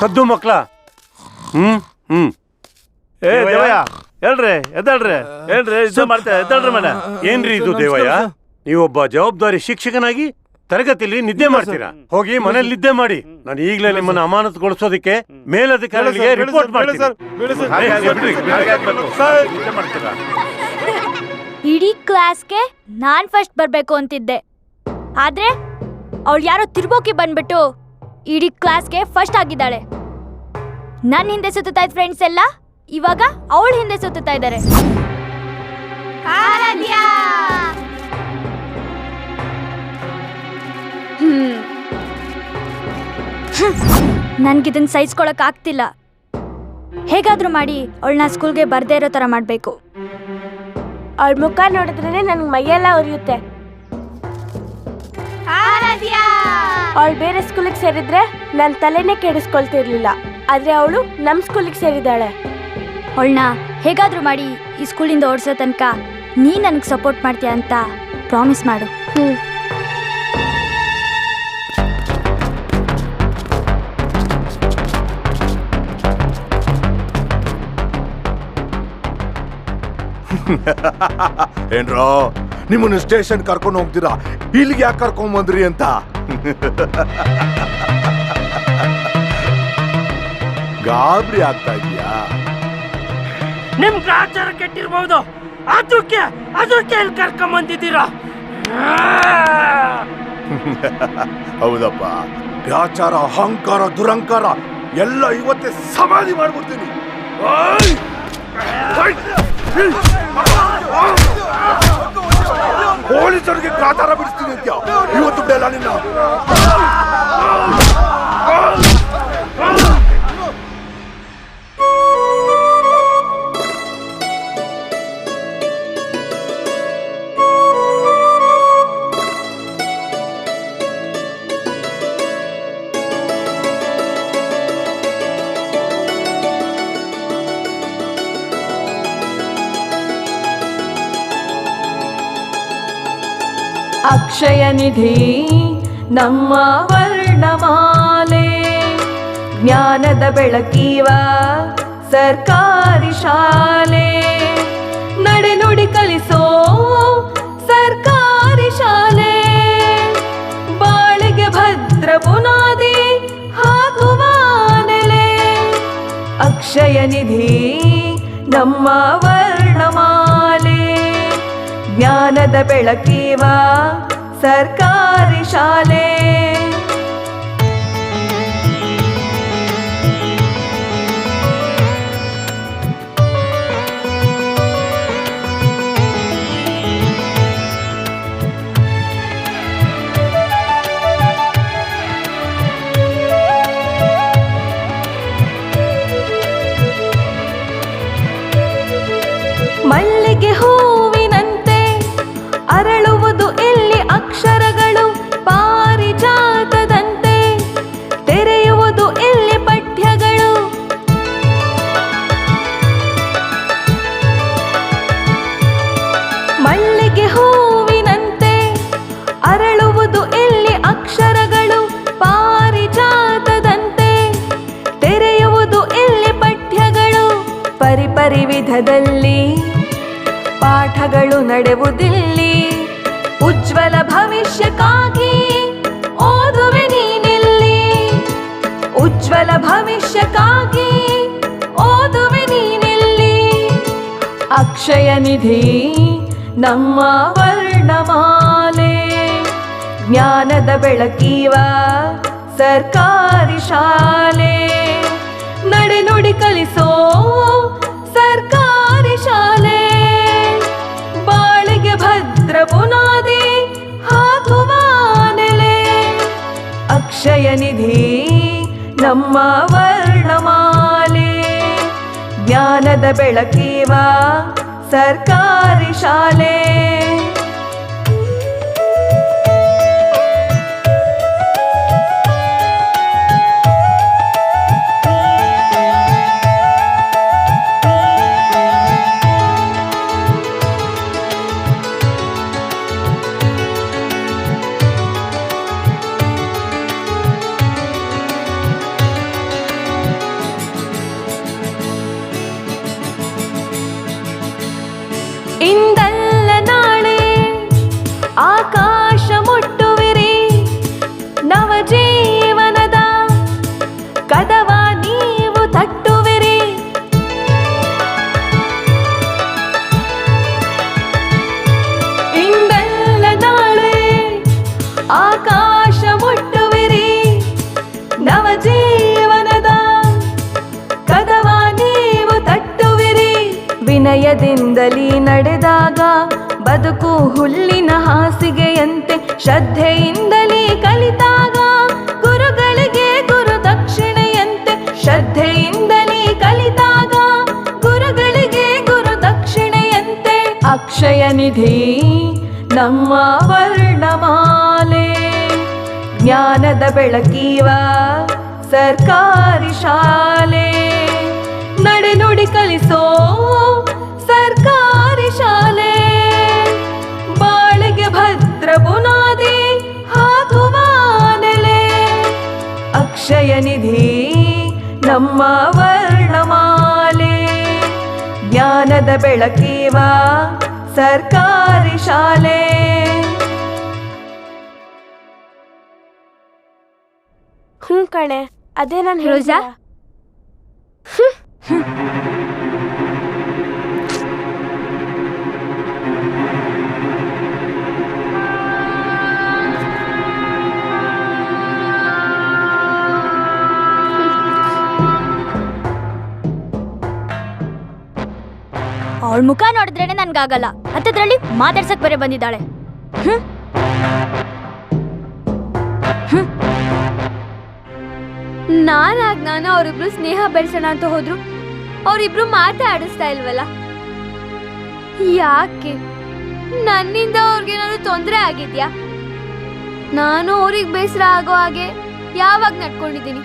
ಸದ್ದು ಮಕ್ಳ ದೇವಯ್ಯ ಹೇಳ್ರಿ ಎದ್ದೇಳ್ರಿ, ಹೇಳ್ರಿ ಇದು ಮಾಡ್ತೇವೆ, ಎದ್ದೇಳ್ರಿ ಮನೆ. ಏನ್ರಿ ಇದು ದೇವಯ್ಯ? ನೀವೊಬ್ಬ ಜವಾಬ್ದಾರಿ ಶಿಕ್ಷಕನಾಗಿ ತರಗತಿಲಿ ನಿದ್ದೆ ಮಾಡ್ತೀರಾ? ಹೋಗಿ ಮನೇಲಿ ನಿದ್ದೆ ಮಾಡಿ. ನಾನು ಈಗಲೇ ನಿಮ್ಮನ್ನ ಅಮಾನತುಗೊಳಿಸೋದಕ್ಕೆ ಮೇಲಧಿಕಾರಿಗಳಿಗೆ ರಿಪೋರ್ಟ್ ಮಾಡ್ತೀನಿ. ಇಡೀ ಕ್ಲಾಸ್ಗೆ ನಾನ್ ಫಸ್ಟ್ ಬರ್ಬೇಕು ಅಂತಿದ್ದೆ, ಆದ್ರೆ ಅವಳು ಯಾರೋ ತಿರ್ಬೋಕಿ ಬಂದ್ಬಿಟ್ಟು ಇಡೀ ಕ್ಲಾಸ್ಗೆ ಫಸ್ಟ್ ಆಗಿದ್ದಾಳೆ. ನನ್ನ ಹಿಂದೆ ಸುತ್ತಾ ಇದ್ದ ಫ್ರೆಂಡ್ಸ್ ಎಲ್ಲ ಇವಾಗ ಅವಳ ಹಿಂದೆ ಸುತ್ತಾ ಇದ್ದಾರೆ. ನನ್ಗಿದನ್ ಸಹಿಸ್ಕೊಳಕ್ ಆಗ್ತಿಲ್ಲ. ಹೇಗಾದ್ರೂ ಮಾಡಿ ಅವಳನ್ನ ಸ್ಕೂಲ್ಗೆ ಬರ್ದೇ ಇರೋ ತರ ಮಾಡ್ಬೇಕು. ಅವಳ ಮುಖ ನೋಡಿದ್ರೆ ನನ್ಗೆ ಮೈಯೆಲ್ಲ ಉರಿಯುತ್ತೆ. ಅವಳು ಬೇರೆ ಸ್ಕೂಲಿಗೆ ಸೇರಿದ್ರೆ ನನ್ನ ತಲೆನೇ ಕೆಡಿಸ್ಕೊಳ್ತಿರ್ಲಿಲ್ಲ. ಆದ್ರೆ ಅವಳು ನಮ್ಮ ಸ್ಕೂಲಿಗೆ ಸೇರಿದ್ದಾಳೆ. ಅವಳನ್ನ ಹೇಗಾದ್ರೂ ಮಾಡಿ ಈ ಸ್ಕೂಲಿಂದ ಓಡಿಸೋ ತನಕ ನೀ ನನಗೆ ಸಪೋರ್ಟ್ ಮಾಡ್ತೀಯ ಅಂತ ಪ್ರಾಮಿಸ್ ಮಾಡು. ಏನ್ರೋ ನಿಮ್ಮನ್ನು ಸ್ಟೇಷನ್ ಕರ್ಕೊಂಡು ಹೋಗ್ತೀರಾ, ಇಲ್ಲಿಗೆ ಯಾಕೆ ಕರ್ಕೊಂಡ್ ಬಂದ್ರಿ ಅಂತ. ಗಾಬರಿ ಆಗ್ತಾ ಇದೆಯಾ? ನಿಮ್ ಗ್ರಾಚಾರ ಕೆಟ್ಟಿರ್ಬಹುದು, ಅದಕ್ಕೆ ಇಲ್ಲಿ ಕರ್ಕೊಂಡ್ ಬಂದಿದ್ದೀರಾ. ಹೌದಪ್ಪ, ಗ್ರಾಚಾರ, ಅಹಂಕಾರ, ದುರಂಕಾರ ಎಲ್ಲ ಇವತ್ತೇ ಸಮಾಧಿ ಮಾಡ್ಬಿಡ್ತೀನಿ. ಪೊಲೀಸರಿಗೆ ಗ್ರಾಚಾರ ಬಿಡಿಸ್ತೀನಿ ಅಂತ ಇವತ್ತು ಬೇಡ ನಿನ್ನ. ಅಕ್ಷಯ ನಿಧಿ ನಮ್ಮ ವರ್ಣಮಾಲೆ, ಜ್ಞಾನದ ಬೆಳಕೀವ ಸರ್ಕಾರಿ ಶಾಲೆ. ನಡೆನುಡಿ ಕಲಿಸೋ ಸರ್ಕಾರಿ ಶಾಲೆ, ಬಾಳಿಗೆ ಭದ್ರ ಬುನಾದಿ ಹಾಕುವ ನೆಲೆ. ಅಕ್ಷಯ ನಿಧಿ ನಮ್ಮ ವರ್ಣಮಾಲೆ, ಜ್ಞಾನದ ಬೆಳಕೀವ ಸರ್ಕಾರಿ ಶಾಲೆ. ಮಲ್ಲಿಗೆ ಹೂವಿನಂತೆ ಅರಳುವುದು ಇಲ್ಲಿ ಅಕ್ಷರಗಳು, ಪಾರಿಜಾತದಂತೆ ತೆರೆಯುವುದು ಇಲ್ಲಿ ಪಠ್ಯಗಳು. ಮಲ್ಲಿಗೆ ಹೂವಿನಂತೆ ಅರಳುವುದು ಇಲ್ಲಿ ಅಕ್ಷರಗಳು, ಪಾರಿಜಾತದಂತೆ ತೆರೆಯುವುದು ಇಲ್ಲಿ ಪಠ್ಯಗಳು. ಪರಿಪರಿ ವಿಧದಲ್ಲಿ ಪಾಠಗಳು ನಡೆಯುವುದಿಲ್ಲಿ ಉಜ್ವಲ ಭವಿಷ್ಯಕ್ಕಾಗಿ ಓದುವೆ ನೀನಿಲ್ಲಿ ಉಜ್ವಲ ಭವಿಷ್ಯಕ್ಕಾಗಿ ಓದುವೆ ನೀನಿಲ್ಲಿ ಅಕ್ಷಯ ನಿಧಿ ನಮ್ಮ ವರ್ಣಮಾಲೆ ಜ್ಞಾನದ ಬೆಳಕೀವ ಸರ್ಕಾರಿ ಶಾಲೆ ನಡೆನುಡಿ ಕಲಿಸೋ ಸರ್ಕಾರಿ ಶಾಲೆ ಬಾಳಿಗೆ ಭದ್ರ ಬುನಾದಿ ಹಾಕುವ ನೆಲೆ ಅಕ್ಷಯ ನಿಧಿ ನಮ್ಮ ವರ್ಣಮಾಲೆ ಜ್ಞಾನದ ಬೆಳಕೀವ ಸರ್ಕಾರಿ ಶಾಲೆ ಇಂದಲ್ಲ ನಾಳೆ ಆಕಾಶ ಮುಟ್ಟುವಿರಿ ನವಜೀವನದ ಕದವ ನೀವು ತಟ್ಟುವಿರಿ ಇಂದಲ್ಲ ನಾಳೆ ಆಕಾಶ ಮುಟ್ಟುವಿರಿ ನವಜೀವನದ ಕದವ ನೀವು ತಟ್ಟುವಿರಿ ವಿನಯದಿಂದಲೇ ನಡೆದಾಗ ಬದುಕು ಹುಲ್ಲಿನ ಹಾಸಿಗೆಯಂತೆ ಶ್ರದ್ಧೆಯಿಂದಲೇ ಕಲಿತಾಗ ಗುರುಗಳಿಗೆ ಗುರುದಕ್ಷಿಣೆಯಂತೆ ಶ್ರದ್ಧೆಯಿಂದಲೇ ಕಲಿತಾಗ ಗುರುಗಳಿಗೆ ಗುರುದಕ್ಷಿಣೆಯಂತೆ ಅಕ್ಷಯ ನಿಧಿ ನಮ್ಮ ವರ್ಣಮಾಲೆ ಜ್ಞಾನದ ಬೆಳಕೀವ ಸರ್ಕಾರಿ ಶಾಲೆ ನಡೆನುಡಿ ಕಲಿಸೋ ಸರ್ಕಾರಿ ಶಾಲೆ ಬಾಳಿಗೆ ಭದ್ರ ಬುನಾದಿ ಹಾಕುವ ನೆಲೆ ಅಕ್ಷಯ ನಿಧಿ ನಮ್ಮ ವರ್ಣಮಾಲೆ ಜ್ಞಾನದ ಬೆಳಕೀವ ಸರ್ಕಾರಿ ಶಾಲೆ ಕಣೆ ಅದೇ ನಾನು ರೋಜಾ? ಅವಳ ಮುಖ ನೋಡಿದ್ರೇನೆ ನನ್ಗಾಗಲ್ಲ, ಹತ್ತದ್ರಲ್ಲಿ ಮಾತಾಡ್ಸಕ್ ಬೇರೆ ಬಂದಿದ್ದಾಳೆ. ನಾನು ಅವರಿಬ್ರು ಸ್ನೇಹ ಬೆಳೆಸೋಣ ಅಂತ ಹೋದ್ರು, ಅವರಿಬ್ರು ಮಾತಾಡಿಸ್ತಾ ಇಲ್ವಲ್ಲ. ಯಾಕೆ? ನನ್ನಿಂದ ಅವ್ರಿಗೇನಾದ್ರು ತೊಂದರೆ ಆಗಿದ್ಯಾ? ನಾನು ಅವ್ರಿಗೆ ಬೇಸರ ಆಗೋ ಹಾಗೆ ಯಾವಾಗ ನಡ್ಕೊಂಡಿದ್ದೀನಿ?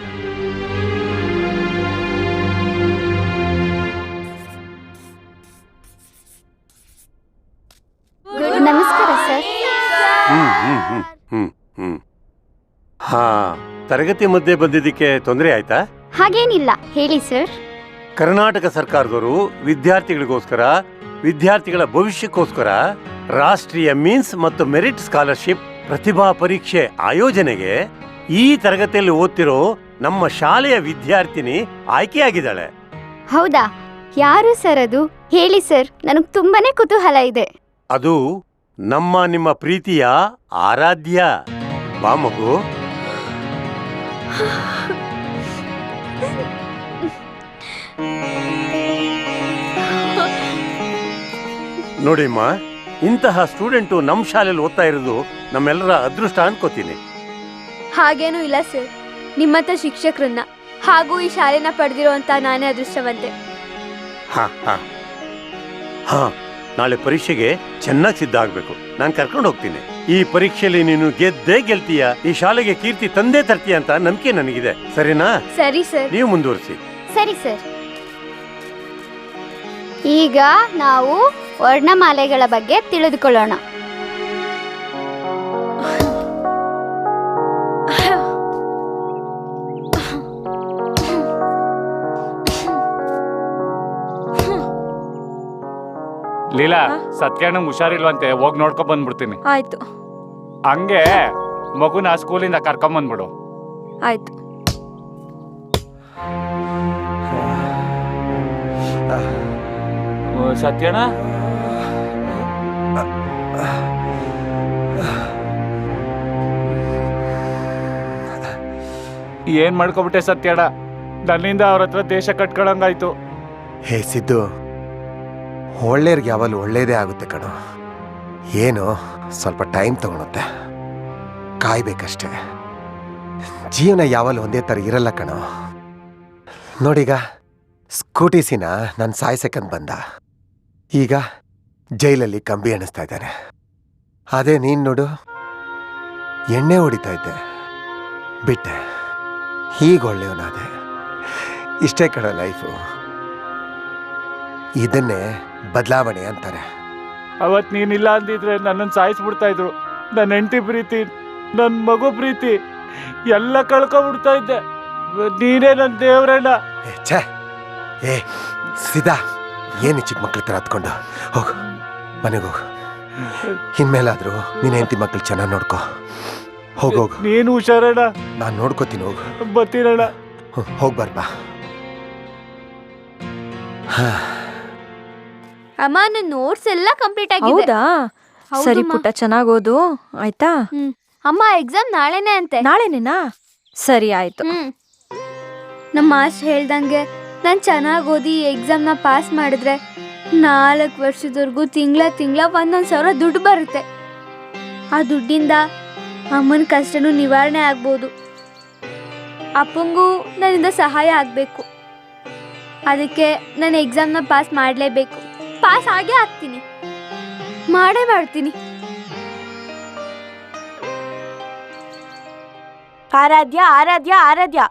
ನಮಸ್ಕಾರ ಸರ್. ಹಾ, ತರಗತಿ ಮಧ್ಯೆ ಬಂದಿದ್ದಕ್ಕೆ ತೊಂದರೆ ಆಯ್ತಾ? ಹಾಗೇನಿಲ್ಲ, ಹೇಳಿ ಸರ್. ಕರ್ನಾಟಕ ಸರ್ಕಾರದವರು ವಿದ್ಯಾರ್ಥಿಗಳಿಗೋಸ್ಕರ, ವಿದ್ಯಾರ್ಥಿಗಳ ಭವಿಷ್ಯಕ್ಕೋಸ್ಕರ ರಾಷ್ಟ್ರೀಯ ಮೀನ್ಸ್ ಮತ್ತು ಮೆರಿಟ್ ಸ್ಕಾಲರ್ಶಿಪ್ ಪ್ರತಿಭಾ ಪರೀಕ್ಷೆ ಆಯೋಜನೆಗೆ ಈ ತರಗತಿಯಲ್ಲಿ ಓದ್ತಿರೋ ನಮ್ಮ ಶಾಲೆಯ ವಿದ್ಯಾರ್ಥಿನಿ ಆಯ್ಕೆಯಾಗಿದ್ದಾಳೆ. ಹೌದಾ? ಯಾರು ಸರ್ ಅದು? ಹೇಳಿ ಸರ್, ನನಗೆ ತುಂಬಾನೇ ಕುತೂಹಲ ಇದೆ. ಅದು ನಿಮ್ಮ ಪ್ರೀತಿಯ ಆರಾಧ್ಯ. ಬಾ ಮಗು. ನೋಡಿಮ್ಮ, ಇಂತಹ ಸ್ಟೂಡೆಂಟು ನಮ್ಮ ಶಾಲೆಯಲ್ಲಿ ಓದ್ತಾ ಇರೋದು ನಮ್ಮೆಲ್ಲರ ಅದೃಷ್ಟ ಅನ್ಕೋತೀನಿ. ಹಾಗೇನೂ ಇಲ್ಲ ಸರ್, ನಿಮ್ಮಂತ ಶಿಕ್ಷಕರನ್ನ ಹಾಗೂ ಈ ಶಾಲೆನ ಪಡೆದಿರೋ ಅಂತ ನಾನೇ ಅದೃಷ್ಟವಂತೆ. ಹಾ ಹಾ ಹಾ, ನಾಳೆ ಪರೀಕ್ಷೆಗೆ ಚೆನ್ನಾಗಿ ಸಿದ್ಧ ಆಗ್ಬೇಕು. ನಾನು ಕರ್ಕೊಂಡು ಹೋಗ್ತೀನಿ. ಈ ಪರೀಕ್ಷೆಯಲ್ಲಿ ನೀನು ಗೆದ್ದೇ ಗೆಲ್ತೀಯ, ಈ ಶಾಲೆಗೆ ಕೀರ್ತಿ ತಂದೆ ತರ್ತೀಯ ಅಂತ ನಂಬಿಕೆ ನನಗಿದೆ. ಸರಿನಾ? ಸರಿ ಸರ್. ನೀವು ಮುಂದುವರಿಸಿ. ಸರಿ ಸರ್. ಈಗ ನಾವು ವರ್ಣಮಾಲೆಗಳ ಬಗ್ಗೆ ತಿಳಿದುಕೊಳ್ಳೋಣ. ಲೀಲಾ ಸತ್ಯಣ್ಣಂಗ್ ಹುಷಾರಿಲ್ವಂತೆ, ಹೋಗಿ ನೋಡ್ಕೊಂಡ್ ಬಂದ್ಬಿಡ್ತೀನಿ. ಆಯ್ತು ಹಂಗೆ ಮಗುನ ಸ್ಕೂಲಿಂದ ಕರ್ಕೊಂಬಂದ್ಬಿಡು. ಆಯ್ತು. ಸತ್ಯಣ್ಣ ಏನ್ ಮಾಡ್ಕೊಬಿಟ್ಟೆ ಸತ್ಯಣ್ಣ, ನನ್ನಿಂದ ಅವ್ರ ಹತ್ರ ದೇಶ ಕಟ್ಕೊಳಂಗಾಯ್ತು. ಹೇ ಸಿದ್ದು, ಒಳ್ಳೆಯವ್ರಿಗೆ ಯಾವಾಗಲೂ ಒಳ್ಳೇದೇ ಆಗುತ್ತೆ ಕಣೋ. ಏನು ಸ್ವಲ್ಪ ಟೈಮ್ ತಗೊಳುತ್ತೆ, ಕಾಯ್ಬೇಕಷ್ಟೆ. ಜೀವನ ಯಾವಾಗಲೂ ಒಂದೇ ಥರ ಇರಲ್ಲ ಕಣೋ. ನೋಡೀಗ ಸ್ಕೂಟಿಸಿನ ನಾನು ಸಾಯ್ಸಕ್ಕಂತ ಬಂದ, ಈಗ ಜೈಲಲ್ಲಿ ಕಂಬಿ ಎಣಿಸ್ತಾ ಇದ್ದಾರೆ. ಅದೇ ನೀನು ನೋಡು, ಎಣ್ಣೆ ಹೊಡಿತಾ ಇದ್ದೆ, ಬಿಟ್ಟೆ, ಈಗ ಒಳ್ಳೆಯವನಾದೆ. ಇಷ್ಟೇ ಕಣ ಲೈಫು. ಇದನ್ನೇ ಬದಲಾವಣೆ ಅಂತಾರೆ. ಅವತ್ ನೀನಿಲ್ಲ ಅಂದಿದ್ರೆ ನನ್ನನ್ನು ಸಾಯಿಸ್ಬಿಡ್ತಾ ಇದ್ರು. ನನ್ನ ಹೆಂಡತಿ ಪ್ರೀತಿ, ನನ್ನ ಮಗು ಪ್ರೀತಿ ಎಲ್ಲ ಕಳ್ಕೊಂಡ್ಬಿಡ್ತಾ ಇದ್ದೆ. ನೀನೇ ನನ್ನ ದೇವ್ರಣ್ಣ. ಛೇ, ಏ ಸಿದಾ, ಏನು ಚಿಕ್ಕ ಮಕ್ಳ ಥರ ಹತ್ಕೊಂಡು ಹೋಗು, ಮನೆಗೆ ಹೋಗು. ಇನ್ಮೇಲಾದರೂ ನಿನ್ನ ಹೆಂಡತಿ ಮಕ್ಳು ಚೆನ್ನಾಗಿ ನೋಡ್ಕೊ. ಹೋಗೋಗು. ನೀನು ಹುಷಾರಣ್ಣ. ನಾನು ನೋಡ್ಕೋತೀನಿ, ಹೋಗು. ಬರ್ತೀರಣ್ಣ. ಹೋಗ್ಬಾರ್ಬಾ. ಅಮ್ಮ ನನ್ನ ನೋಟ್ಸ್ ಎಲ್ಲ ಕಂಪ್ಲೀಟ್ ಆಗಿದೆ. ಹೌದಾ? ಹೌದು ಸರಿ ಅಮ್ಮ. ಪುಟ್ಟ, ಚೆನ್ನಾಗಿ ಓದು ಆಯ್ತಾ? ಅಮ್ಮ ಎಕ್ಸಾಮ್ ನಾಳೆನೇ ಅಂತೆ. ನಾಳೆನೇನಾ? ಸರಿ ಆಯ್ತು. ನಮ್ಮ ಮಾಸ್ಟರ್ ಹೇಳ್ದಂಗೆ ನಾನು ಚೆನ್ನಾಗಿ ಓದಿ ಎಕ್ಸಾಮ್ನ ಪಾಸ್ ಮಾಡಿದ್ರೆ 4 ವರ್ಷದವರೆಗೂ ತಿಂಗಳ 1,000 ದುಡ್ಡು ಬರುತ್ತೆ. ಆ ದುಡ್ಡಿಂದ ಅಮ್ಮನ ಕಷ್ಟನೂ ನಿವಾರಣೆ ಆಗ್ಬೋದು. ಅಪ್ಪಂಗೂ ನನ್ನಿಂದ ಸಹಾಯ ಆಗಬೇಕು. ಅದಕ್ಕೆ ನಾನು ಎಕ್ಸಾಮ್ನ ಪಾಸ್ ಮಾಡಲೇಬೇಕು. ಪಾಸ್ ಆಗೇ ಆಗ್ತೀನಿ, ಮಾಡೇ ಮಾಡ್ತೀನಿ. ಆರಾಧ್ಯ ಆರಾಧ್ಯ ಆರಾಧ್ಯ,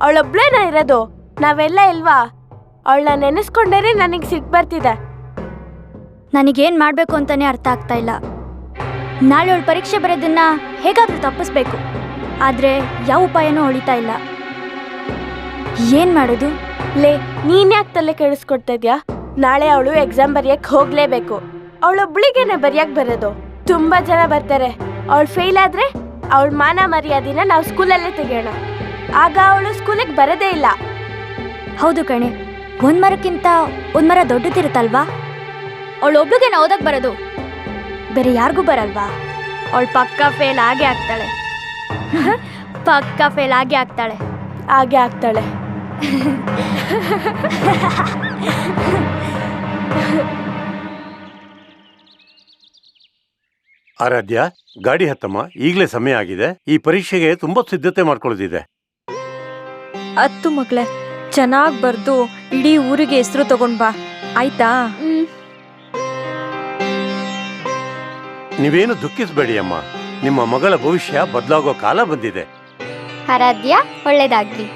ಅವಳೊಬ್ಳೇನ ಇರೋದು? ನಾವೆಲ್ಲ ಇಲ್ವಾ? ಅವಳನ್ನ ನೆನೆಸ್ಕೊಂಡೇ ನನಗೆ ಸಿಟ್ಟು ಬರ್ತಿದೆ. ನನಗೇನು ಮಾಡಬೇಕು ಅಂತಾನೆ ಅರ್ಥ ಆಗ್ತಾ ಇಲ್ಲ. ನಾಳೆ ಅವಳು ಪರೀಕ್ಷೆ ಬರೋದನ್ನ ಹೇಗಾದರೂ ತಪ್ಪಿಸ್ಬೇಕು, ಆದರೆ ಯಾವ ಉಪಾಯನೂ ಹೊಳಿತಾ ಇಲ್ಲ. ಏನು ಮಾಡೋದು? ಲೇ, ನೀನ್ ಯಾಕೆ ತಲೆ ಕೆಡಿಸ್ಕೊಡ್ತಾ ಇದ್ಯಾ? ನಾಳೆ ಅವಳು ಎಕ್ಸಾಮ್ ಬರೆಯಕ್ಕೆ ಹೋಗ್ಲೇಬೇಕು. ಅವಳೊಬ್ಳಿಗೇನೆ ಬರೆಯಕ್ಕೆ ಬರೋದು? ತುಂಬಾ ಜನ ಬರ್ತಾರೆ. ಅವಳು ಫೇಲ್ ಆದ್ರೆ ಅವಳ ಮಾನ ಮರ್ಯಾದಿನ ನಾವು ಸ್ಕೂಲಲ್ಲೇ ತೆಗೆಯೋಣ. ಆಗ ಅವಳು ಸ್ಕೂಲಿಗೆ ಬರೋದೇ ಇಲ್ಲ. ಹೌದು ಕಣೆ, ಒಂದು ಮರಕ್ಕಿಂತ ಒಂದು ಮರ ದೊಡ್ಡದಿರುತ್ತಲ್ವಾ? ಅವಳು ಒಬ್ಳಿಗೆ ಓದಕ್ಕೆ ಬರೋದು, ಬೇರೆ ಯಾರಿಗೂ ಬರಲ್ವಾ? ಅವಳು ಪಕ್ಕಾ ಫೇಲ್ ಆಗೇ ಆಗ್ತಾಳೆ. ಪಕ್ಕಾ ಫೇಲ್ ಆಗೇ ಆಗ್ತಾಳೆ. ಹಾಗೆ ಆಗ್ತಾಳೆ. ಆರಾಧ್ಯ, ಗಾಡಿ ಹತ್ತಮ್ಮ, ಈಗಲೇ ಸಮಯ ಆಗಿದೆ. ಈ ಪರೀಕ್ಷೆಗೆ ತುಂಬಾ ಸಿದ್ಧತೆ ಮಾಡ್ಕೊಳ್ಳೋದಿದೆ. ಹತ್ತು ಮಕ್ಳೆ, ಚೆನ್ನಾಗಿ ಬರ್ದು ಇಡೀ ಊರಿಗೆ ಹೆಸರು ತಗೊಂಡ್ ಬಾ, ಆಯ್ತಾ? ನೀವೇನು ದುಃಖಿಸಬೇಡಿ ಅಮ್ಮ, ನಿಮ್ಮ ಮಗಳ ಭವಿಷ್ಯ ಬದಲಾಗೋ ಕಾಲ ಬಂದಿದೆ. ಆರಾಧ್ಯ, ಒಳ್ಳೇದಾಗ್ಲಿ.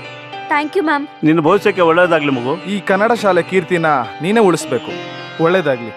Thank you ma'am. ನಿನ್ನ ಭವಿಷ್ಯಕ್ಕೆ ಒಳ್ಳೇದಾಗ್ಲಿ ಮಗು. ಈ ಕನ್ನಡ ಶಾಲೆ ಕೀರ್ತಿನ ನೀನೇ ಉಳಿಸ್ಬೇಕು. ಒಳ್ಳೇದಾಗ್ಲಿ.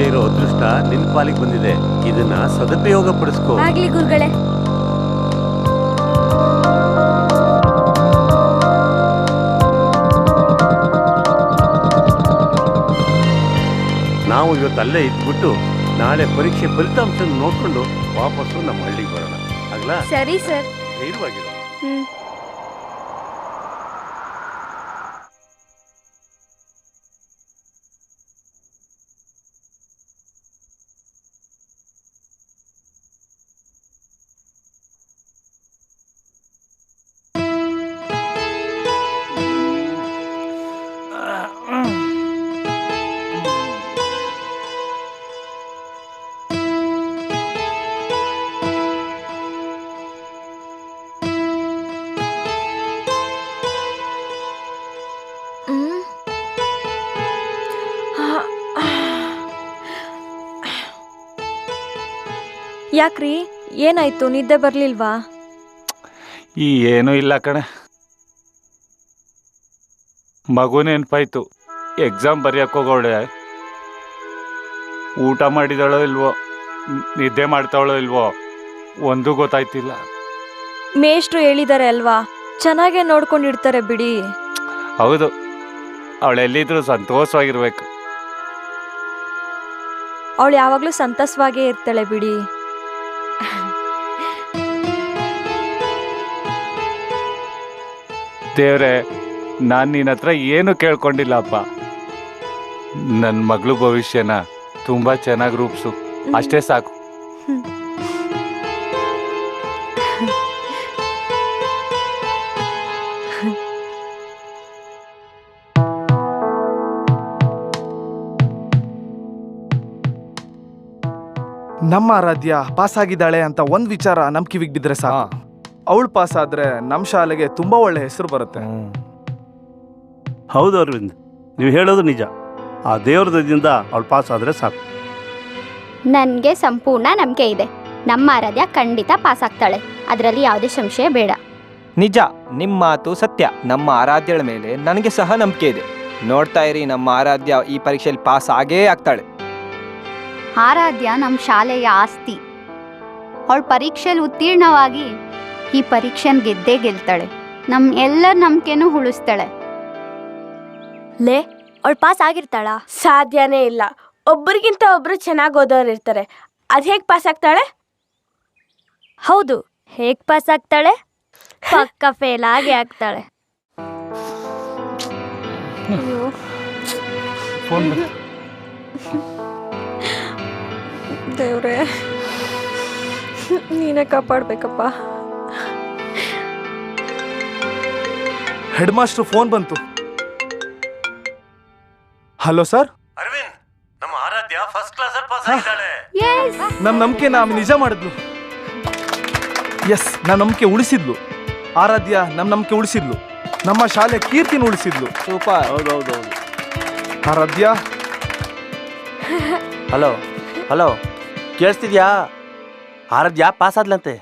ಇರೋ ಅದೃಷ್ಟ ನಿನ್ ಪಾಲಿಗೆ ಬಂದಿದೆ. ಇದನ್ನ ಸದುಪಯೋಗ ಪಡಿಸ್ಕೋ. ಆಗ್ಲಿ ಗುರುಗಳೇ. ನಾವು ಇವತ್ತು ಅಲ್ಲೇ ಇದ್ಬಿಟ್ಟು ನಾಳೆ ಪರೀಕ್ಷೆ ಫಲಿತಾಂಶ ನೋಡ್ಕೊಂಡು ವಾಪಸ್ಸು ನಮ್ಮ ಹಳ್ಳಿಗೆ ಬರೋಣ. ಆಗ್ಲಾ? ಸರಿ ಸರ್. ಧೈರ್ಯವಾಗಿರು. ಯಾಕ್ರಿ ಏನಾಯ್ತು, ನಿದ್ದೆ ಬರ್ಲಿಲ್ವಾ? ಏನೂ ಇಲ್ಲ ಕಣೆ, ಮಗು ನೆನಪಾಯ್ತು. ಎಕ್ಸಾಮ್ ಬರೆಯಕ್ಕೆ ಹೋಗೋಳೆ, ಊಟ ಮಾಡಿದಳೋ ಇಲ್ವೋ, ನಿದ್ದೆ ಮಾಡ್ತಾವಳೋ ಇಲ್ವೋ ಒಂದೂ ಗೊತ್ತಾಯ್ತಿಲ್ಲ. ಮೇಷ್ಟ್ರು ಹೇಳಿದಾರೆ ಅಲ್ವಾ, ಚೆನ್ನಾಗೇ ನೋಡ್ಕೊಂಡಿರ್ತಾರೆ ಬಿಡಿ. ಹೌದು, ಅವಳೆಲ್ಲಿದ್ರು ಸಂತೋಷವಾಗಿರ್ಬೇಕು. ಅವಳು ಯಾವಾಗ್ಲೂ ಸಂತಸವಾಗೇ ಇರ್ತಾಳೆ ಬಿಡಿ. ದೇವ್ರೆ, ನಾನು ನಿನ್ನ ಹತ್ರ ಏನು ಕೇಳ್ಕೊಂಡಿಲ್ಲಪ್ಪ. ನನ್ನ ಮಗಳು ಭವಿಷ್ಯನ ತುಂಬ ಚೆನ್ನಾಗಿ ರೂಪಿಸು, ಅಷ್ಟೇ ಸಾಕು. ನಮ್ಮ ಆರಾಧ್ಯ ಪಾಸ್ ಆಗಿದ್ದಾಳೆ ಅಂತ ಒಂದ್ ವಿಚಾರ ನಮ್ ಕಿವಿಗೆ ಬಿದ್ರೆ ಸಾಕು. ಅವಳು ಪಾಸ್ ಆದ್ರೆ ನಮ್ ಶಾಲೆಗೆ ತುಂಬಾ ಒಳ್ಳೆ ಹೆಸರು ಬರುತ್ತೆ. ಹೌದು ಅರವಿಂದ್, ನೀವು ಹೇಳೋದು ನಿಜ. ಆ ದೇವ್ರ ದಯದಿಂದ ಅವಳು ಪಾಸ್ ಆದರೆ ಸಾಕು. ನನಗೆ ಸಂಪೂರ್ಣ ನಂಬಿಕೆ ಇದೆ, ನಮ್ಮ ಆರಾಧ್ಯ ಖಂಡಿತ ಪಾಸ್ ಆಗ್ತಾಳೆ, ಅದರಲ್ಲಿ ಯಾವುದೇ ಸಂಶಯ ಬೇಡ. ನಿಜ, ನಿಮ್ಮ ಮಾತು ಸತ್ಯ. ನಮ್ಮ ಆರಾಧ್ಯಳ ಮೇಲೆ ನನಗೆ ಸಹ ನಂಬಿಕೆ ಇದೆ. ನೋಡ್ತಾ ಇರಿ, ನಮ್ಮ ಆರಾಧ್ಯ ಈ ಪರೀಕ್ಷೆಯಲ್ಲಿ ಪಾಸ್ ಆಗೇ ಆಗ್ತಾಳೆ. ಆರಾಧ್ಯ ನಮ್ಮ ಶಾಲೆಯ ಆಸ್ತಿ. ಅವಳು ಪರೀಕ್ಷೆಯಲ್ಲಿ ಉತ್ತೀರ್ಣವಾಗಿ ಈ ಪರೀಕ್ಷೆನ ಗೆದ್ದೇ ಗೆಲ್ತಾಳೆ, ನಮ್ಮ ಎಲ್ಲರ ನಂಬಿಕೆನೂ ಉಳಿಸ್ತಾಳೆ. ಲೇ, ಅವಳು ಪಾಸ್ ಆಗಿರ್ತಾಳಾ? ಸಾಧ್ಯನೇ ಇಲ್ಲ. ಒಬ್ಬರಿಗಿಂತ ಒಬ್ರು ಚೆನ್ನಾಗಿ ಓದೋರು ಇರ್ತಾರೆ, ಅದು ಹೇಗೆ ಪಾಸ್ ಆಗ್ತಾಳೆ? ಹೌದು, ಹೇಗ್ ಪಾಸ್ ಆಗ್ತಾಳೆ? ಪಕ್ಕ ಫೇಲ್ ಆಗಿ ಆಗ್ತಾಳೆ. ದೇವ್ರೆ, ನೀನೇ ಕಾಪಾಡ್ಬೇಕಪ್ಪ. ಹೆಡ್ ಮಾಸ್ಟರ್ ಫೋನ್ ಬಂತು. Hello sir. ಅರವಿಂದ್, ನಮ್ಮ ಆರಾಧ್ಯ ಫಸ್ಟ್ ಕ್ಲಾಸ್ ಅಲ್ಲಿ ಪಾಸ್ ಆಗಿದ್ದಾಳೆ. ನಮ್ಮ ನಂಬಿಕೆ ನಾವು ನಿಜ ಮಾಡಿದ್ಲು. ಎಸ್, ನನ್ನ ನಂಬಿಕೆ ಉಳಿಸಿದ್ಲು. ಆರಾಧ್ಯ ನಮ್ಮ ನಂಬಿಕೆ ಉಳಿಸಿದ್ಲು, ನಮ್ಮ ಶಾಲೆ ಕೀರ್ತಿನ ಉಳಿಸಿದ್ಲು. ಸೂಪರ್. ಹೌದೌದು. ಆರಾಧ್ಯ, ಹಲೋ ಹಲೋ, ಕೇಳಿಸ್ತಿದ್ಯಾ? ಆರಾಧ್ಯ ಪಾಸ್ ಆದ್ಲಂತೆ.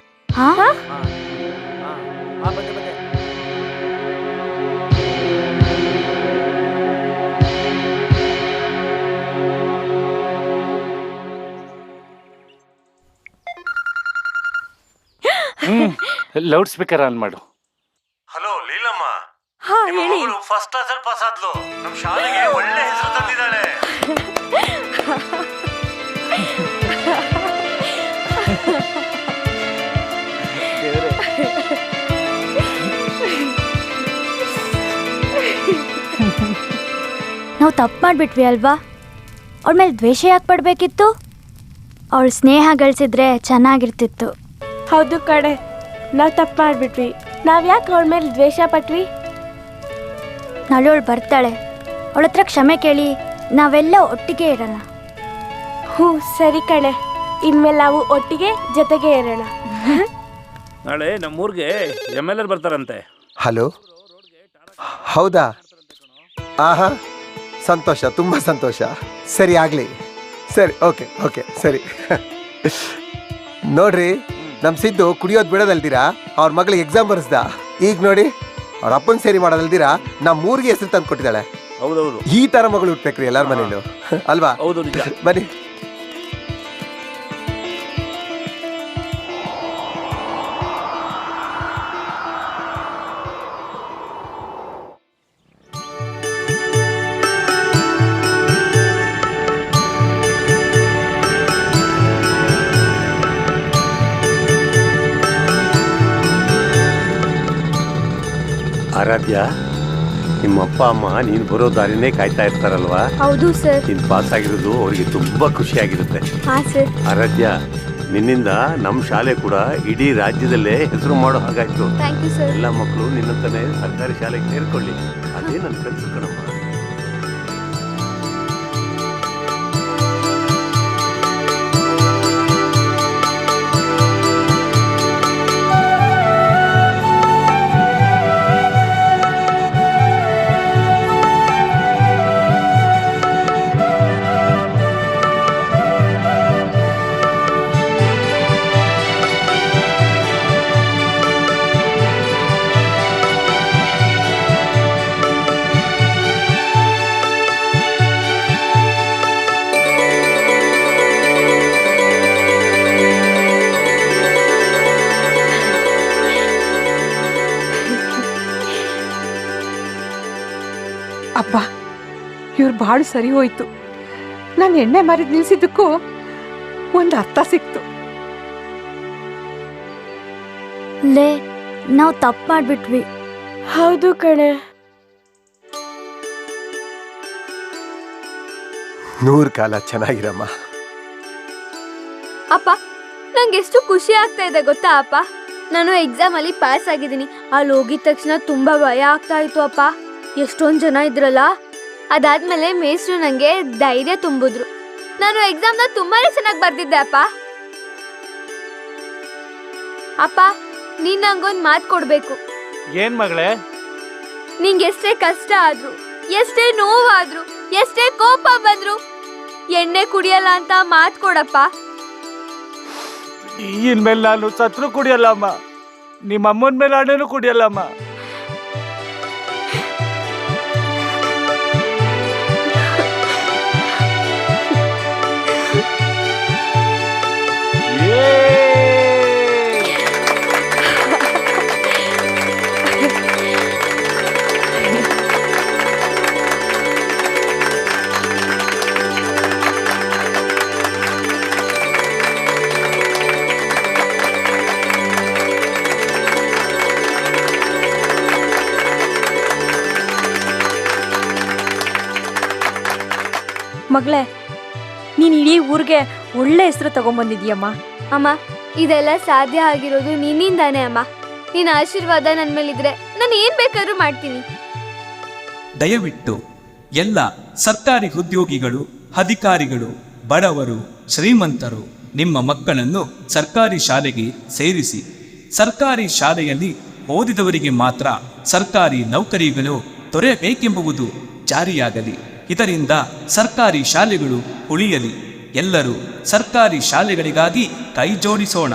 ಲೌಡ್ ಸ್ಪೀಕರ್ ಆನ್ ಮಾಡು. ಹಲೋ ಲೀಲಮ್ಮ, ಹಾ, ಹೇಳಿ. ಫಸ್ಟ್ ಕ್ಲಾಸ್ ಅಲ್ಲಿ ಪಾಸ್ ಆದ್ಲು, ನಮ್ಮ ಶಾಲೆಗೆ ಒಳ್ಳೆ ಹೆಸರು ತಂದಿದ್ದಾಳೆ. ನಾವು ತಪ್ಪು ಮಾಡಿಬಿಟ್ವಿ ಅಲ್ವಾ? ಅವಳ ಮೇಲೆ ದ್ವೇಷ ಯಾಕೆ ಪಡಬೇಕಿತ್ತು? ಅವಳು ಸ್ನೇಹ ಗಳಿಸಿದ್ರೆ ಚೆನ್ನಾಗಿರ್ತಿತ್ತು. ಹೌದು ಕಡೆ, ನಾವು ತಪ್ಪು ಮಾಡಿಬಿಟ್ವಿ. ನಾವು ಯಾಕೆ ಅವಳ ಮೇಲೆ ದ್ವೇಷ ಪಟ್ವಿ? ನಾಳೆ ಅವಳು ಬರ್ತಾಳೆ, ಅವಳ ಹತ್ರ ಕ್ಷಮೆ ಕೇಳಿ ನಾವೆಲ್ಲ ಒಟ್ಟಿಗೆ ಇರೋಣ. ಹ್ಞೂ ಸರಿ ಕಣೆ, ಇನ್ಮೇಲೆ ನಾವು ಒಟ್ಟಿಗೆ ಜೊತೆಗೆ ಇರೋಣ. ನಾಳೆ ನಮ್ಮೂರಿಗೆ MLA ಬರ್ತಾರಂತೆ. ಹಲೋ, ಹೌದಾ? ಆಹಾ, ಸಂತೋಷ, ತುಂಬ ಸಂತೋಷ. ಸರಿ, ಆಗಲಿ. ಸರಿ, ಓಕೆ ಓಕೆ, ಸರಿ. ನೋಡ್ರಿ, ನಮ್ಮ ಸಿದ್ದು ಕುಡಿಯೋದು ಬಿಡೋದಲ್ದಿರಾ ಅವ್ರ ಮಗಳಿಗೆ ಎಕ್ಸಾಮ್ ಬರೆಸ್ದ. ಈಗ ನೋಡಿ, ಅವ್ರ ಅಪ್ಪನ ಸೇರಿ ಮಾಡೋದಲ್ದಿರಾ ನಮ್ಮ ಊರಿಗೆ ಹೆಸರು ತಂದು ಕೊಟ್ಟಿದ್ದಾಳೆ. ಹೌದೌದು, ಈ ಥರ ಮಗಳು ಹುಟ್ಬೇಕ್ರಿ ಎಲ್ಲರ ಮನೇಲೂ, ಅಲ್ವಾ? ಹೌದು ನಿಜ. ಬನ್ನಿ. ಆರಾಧ್ಯ, ನಿಮ್ಮ ಅಪ್ಪ ಅಮ್ಮ ನೀನು ಬರೋ ದಾರಿನೇ ಕಾಯ್ತಾ ಇರ್ತಾರಲ್ವಾ? ಹೌದು ಸರ್. ನೀನು ಪಾಸ್ ಆಗಿರೋದು ಅವರಿಗೆ ತುಂಬಾ ಖುಷಿಯಾಗಿರುತ್ತೆ. ಹಾ ಸರ್. ಆರಾಧ್ಯ, ನಿನ್ನಿಂದ ನಮ್ಮ ಶಾಲೆ ಕೂಡ ಇಡೀ ರಾಜ್ಯದಲ್ಲೇ ಹೆಸರು ಮಾಡೋ ಹಾಗಾಯ್ತು. Thank you sir. ಎಲ್ಲ ಮಕ್ಕಳು ನಿನ್ನಂತಾನೆ ಸರ್ಕಾರಿ ಶಾಲೆಗೆ ಸೇರ್ಕೊಳ್ಳಿ, ಅದೇ ನನ್ನ ಕನಸು ಕಣಮ್ಮ. ಅಪ್ಪ ಇವ್ರು ಭಾಳ ಸರಿ ಹೋಯ್ತು. ನಾನು ಎಣ್ಣೆ ಮಾರಿದ್ ನಿಲ್ಸಿದ್ದಕ್ಕೂ ಒಂದು ಅರ್ಥ ಸಿಕ್ತು. ಲೇ ನಾವು ತಪ್ಪು ಮಾಡ್ಬಿಟ್ವಿ. ಹೌದು ಕಣೆ. 100 ಕಾಲ ಚೆನ್ನಾಗಿರಮ್ಮ. ಅಪ್ಪ ನಂಗೆ ಎಷ್ಟು ಖುಷಿ ಆಗ್ತಾ ಇದೆ ಗೊತ್ತಾ ಅಪ್ಪ. ನಾನು ಎಕ್ಸಾಮಲ್ಲಿ ಪಾಸ್ ಆಗಿದ್ದೀನಿ. ಅಲ್ಲಿ ಹೋಗಿದ ತಕ್ಷಣ ತುಂಬ ಭಯ ಆಗ್ತಾ ಇತ್ತು ಅಪ್ಪ. ಎಷ್ಟೊಂದು ಜನ ಇದ್ರಲ್ಲ. ಅದಾದ್ಮೇಲೆ ಮೇಷ್ಟ್ರು ನನಗೆ ಧೈರ್ಯ ತುಂಬಿದ್ರು. ನಾನು ಎಕ್ಸಾಮ್ನ ತುಂಬಾ ಚೆನ್ನಾಗಿ ಬರ್ದಿದ್ದೆ ಅಪ್ಪ. ಅಪ್ಪ ನೀನು ನಂಗೊಂದು ಮಾತು ಕೊಡಬೇಕು. ಏನ್ ಮಗಳೇ? ನಿಂಗೆ ಎಷ್ಟೇ ಕಷ್ಟ ಆದ್ರು, ಎಷ್ಟೇ ನೋವಾದ್ರು, ಎಷ್ಟೇ ಕೋಪ ಬಂದ್ರು ಎಣ್ಣೆ ಕುಡಿಯಲ್ಲ ಅಂತ ಮಾತು ಕೊಡಪ್ಪ. ಇನ್ಮೇಲೆ ನಾನು ಸತ್ರು ಕುಡಿಯಲ್ಲಮ್ಮ. ನಿಮ್ಮ ಅಮ್ಮನ ಮೇಲೆ ಹಣ್ಣು ಕುಡಿಯಲ್ಲಮ್ಮ. ಮಗಳೇ, ನೀನು ಇಡೀ ಊರಿಗೆ ಒಳ್ಳೆ ಹೆಸರು ತಗೊಂಬಂದಿದ್ಯಮ್ಮ. ಅಮ್ಮ ಇದೆಲ್ಲ ಸಾಧ್ಯ ಆಗಿರೋದು ನಿನ್ನಿಂದಾನೇ ಅಮ್ಮ. ನಿನ್ನ ಆಶೀರ್ವಾದ ನನ್ನ ಮೇಲಿದ್ರೆ ನಾನು ಏನ್ ಬೇಕಾದ್ರೂ ಮಾಡ್ತೀನಿ. ದಯವಿಟ್ಟು ಎಲ್ಲ ಸರ್ಕಾರಿ ಉದ್ಯೋಗಿಗಳು, ಅಧಿಕಾರಿಗಳು, ಬಡವರು, ಶ್ರೀಮಂತರು ನಿಮ್ಮ ಮಕ್ಕಳನ್ನು ಸರ್ಕಾರಿ ಶಾಲೆಗೆ ಸೇರಿಸಿ. ಸರ್ಕಾರಿ ಶಾಲೆಯಲ್ಲಿ ಓದಿದವರಿಗೆ ಮಾತ್ರ ಸರ್ಕಾರಿ ನೌಕರಿಗಳು ದೊರೆಯಬೇಕೆಂಬುದು ಜಾರಿಯಾಗಲಿ. ಇದರಿಂದ ಸರ್ಕಾರಿ ಶಾಲೆಗಳು ಉಳಿಯಲಿ. ಎಲ್ಲರೂ ಸರ್ಕಾರಿ ಶಾಲೆಗಳಿಗಾಗಿ ಕೈ ಜೋಡಿಸೋಣ.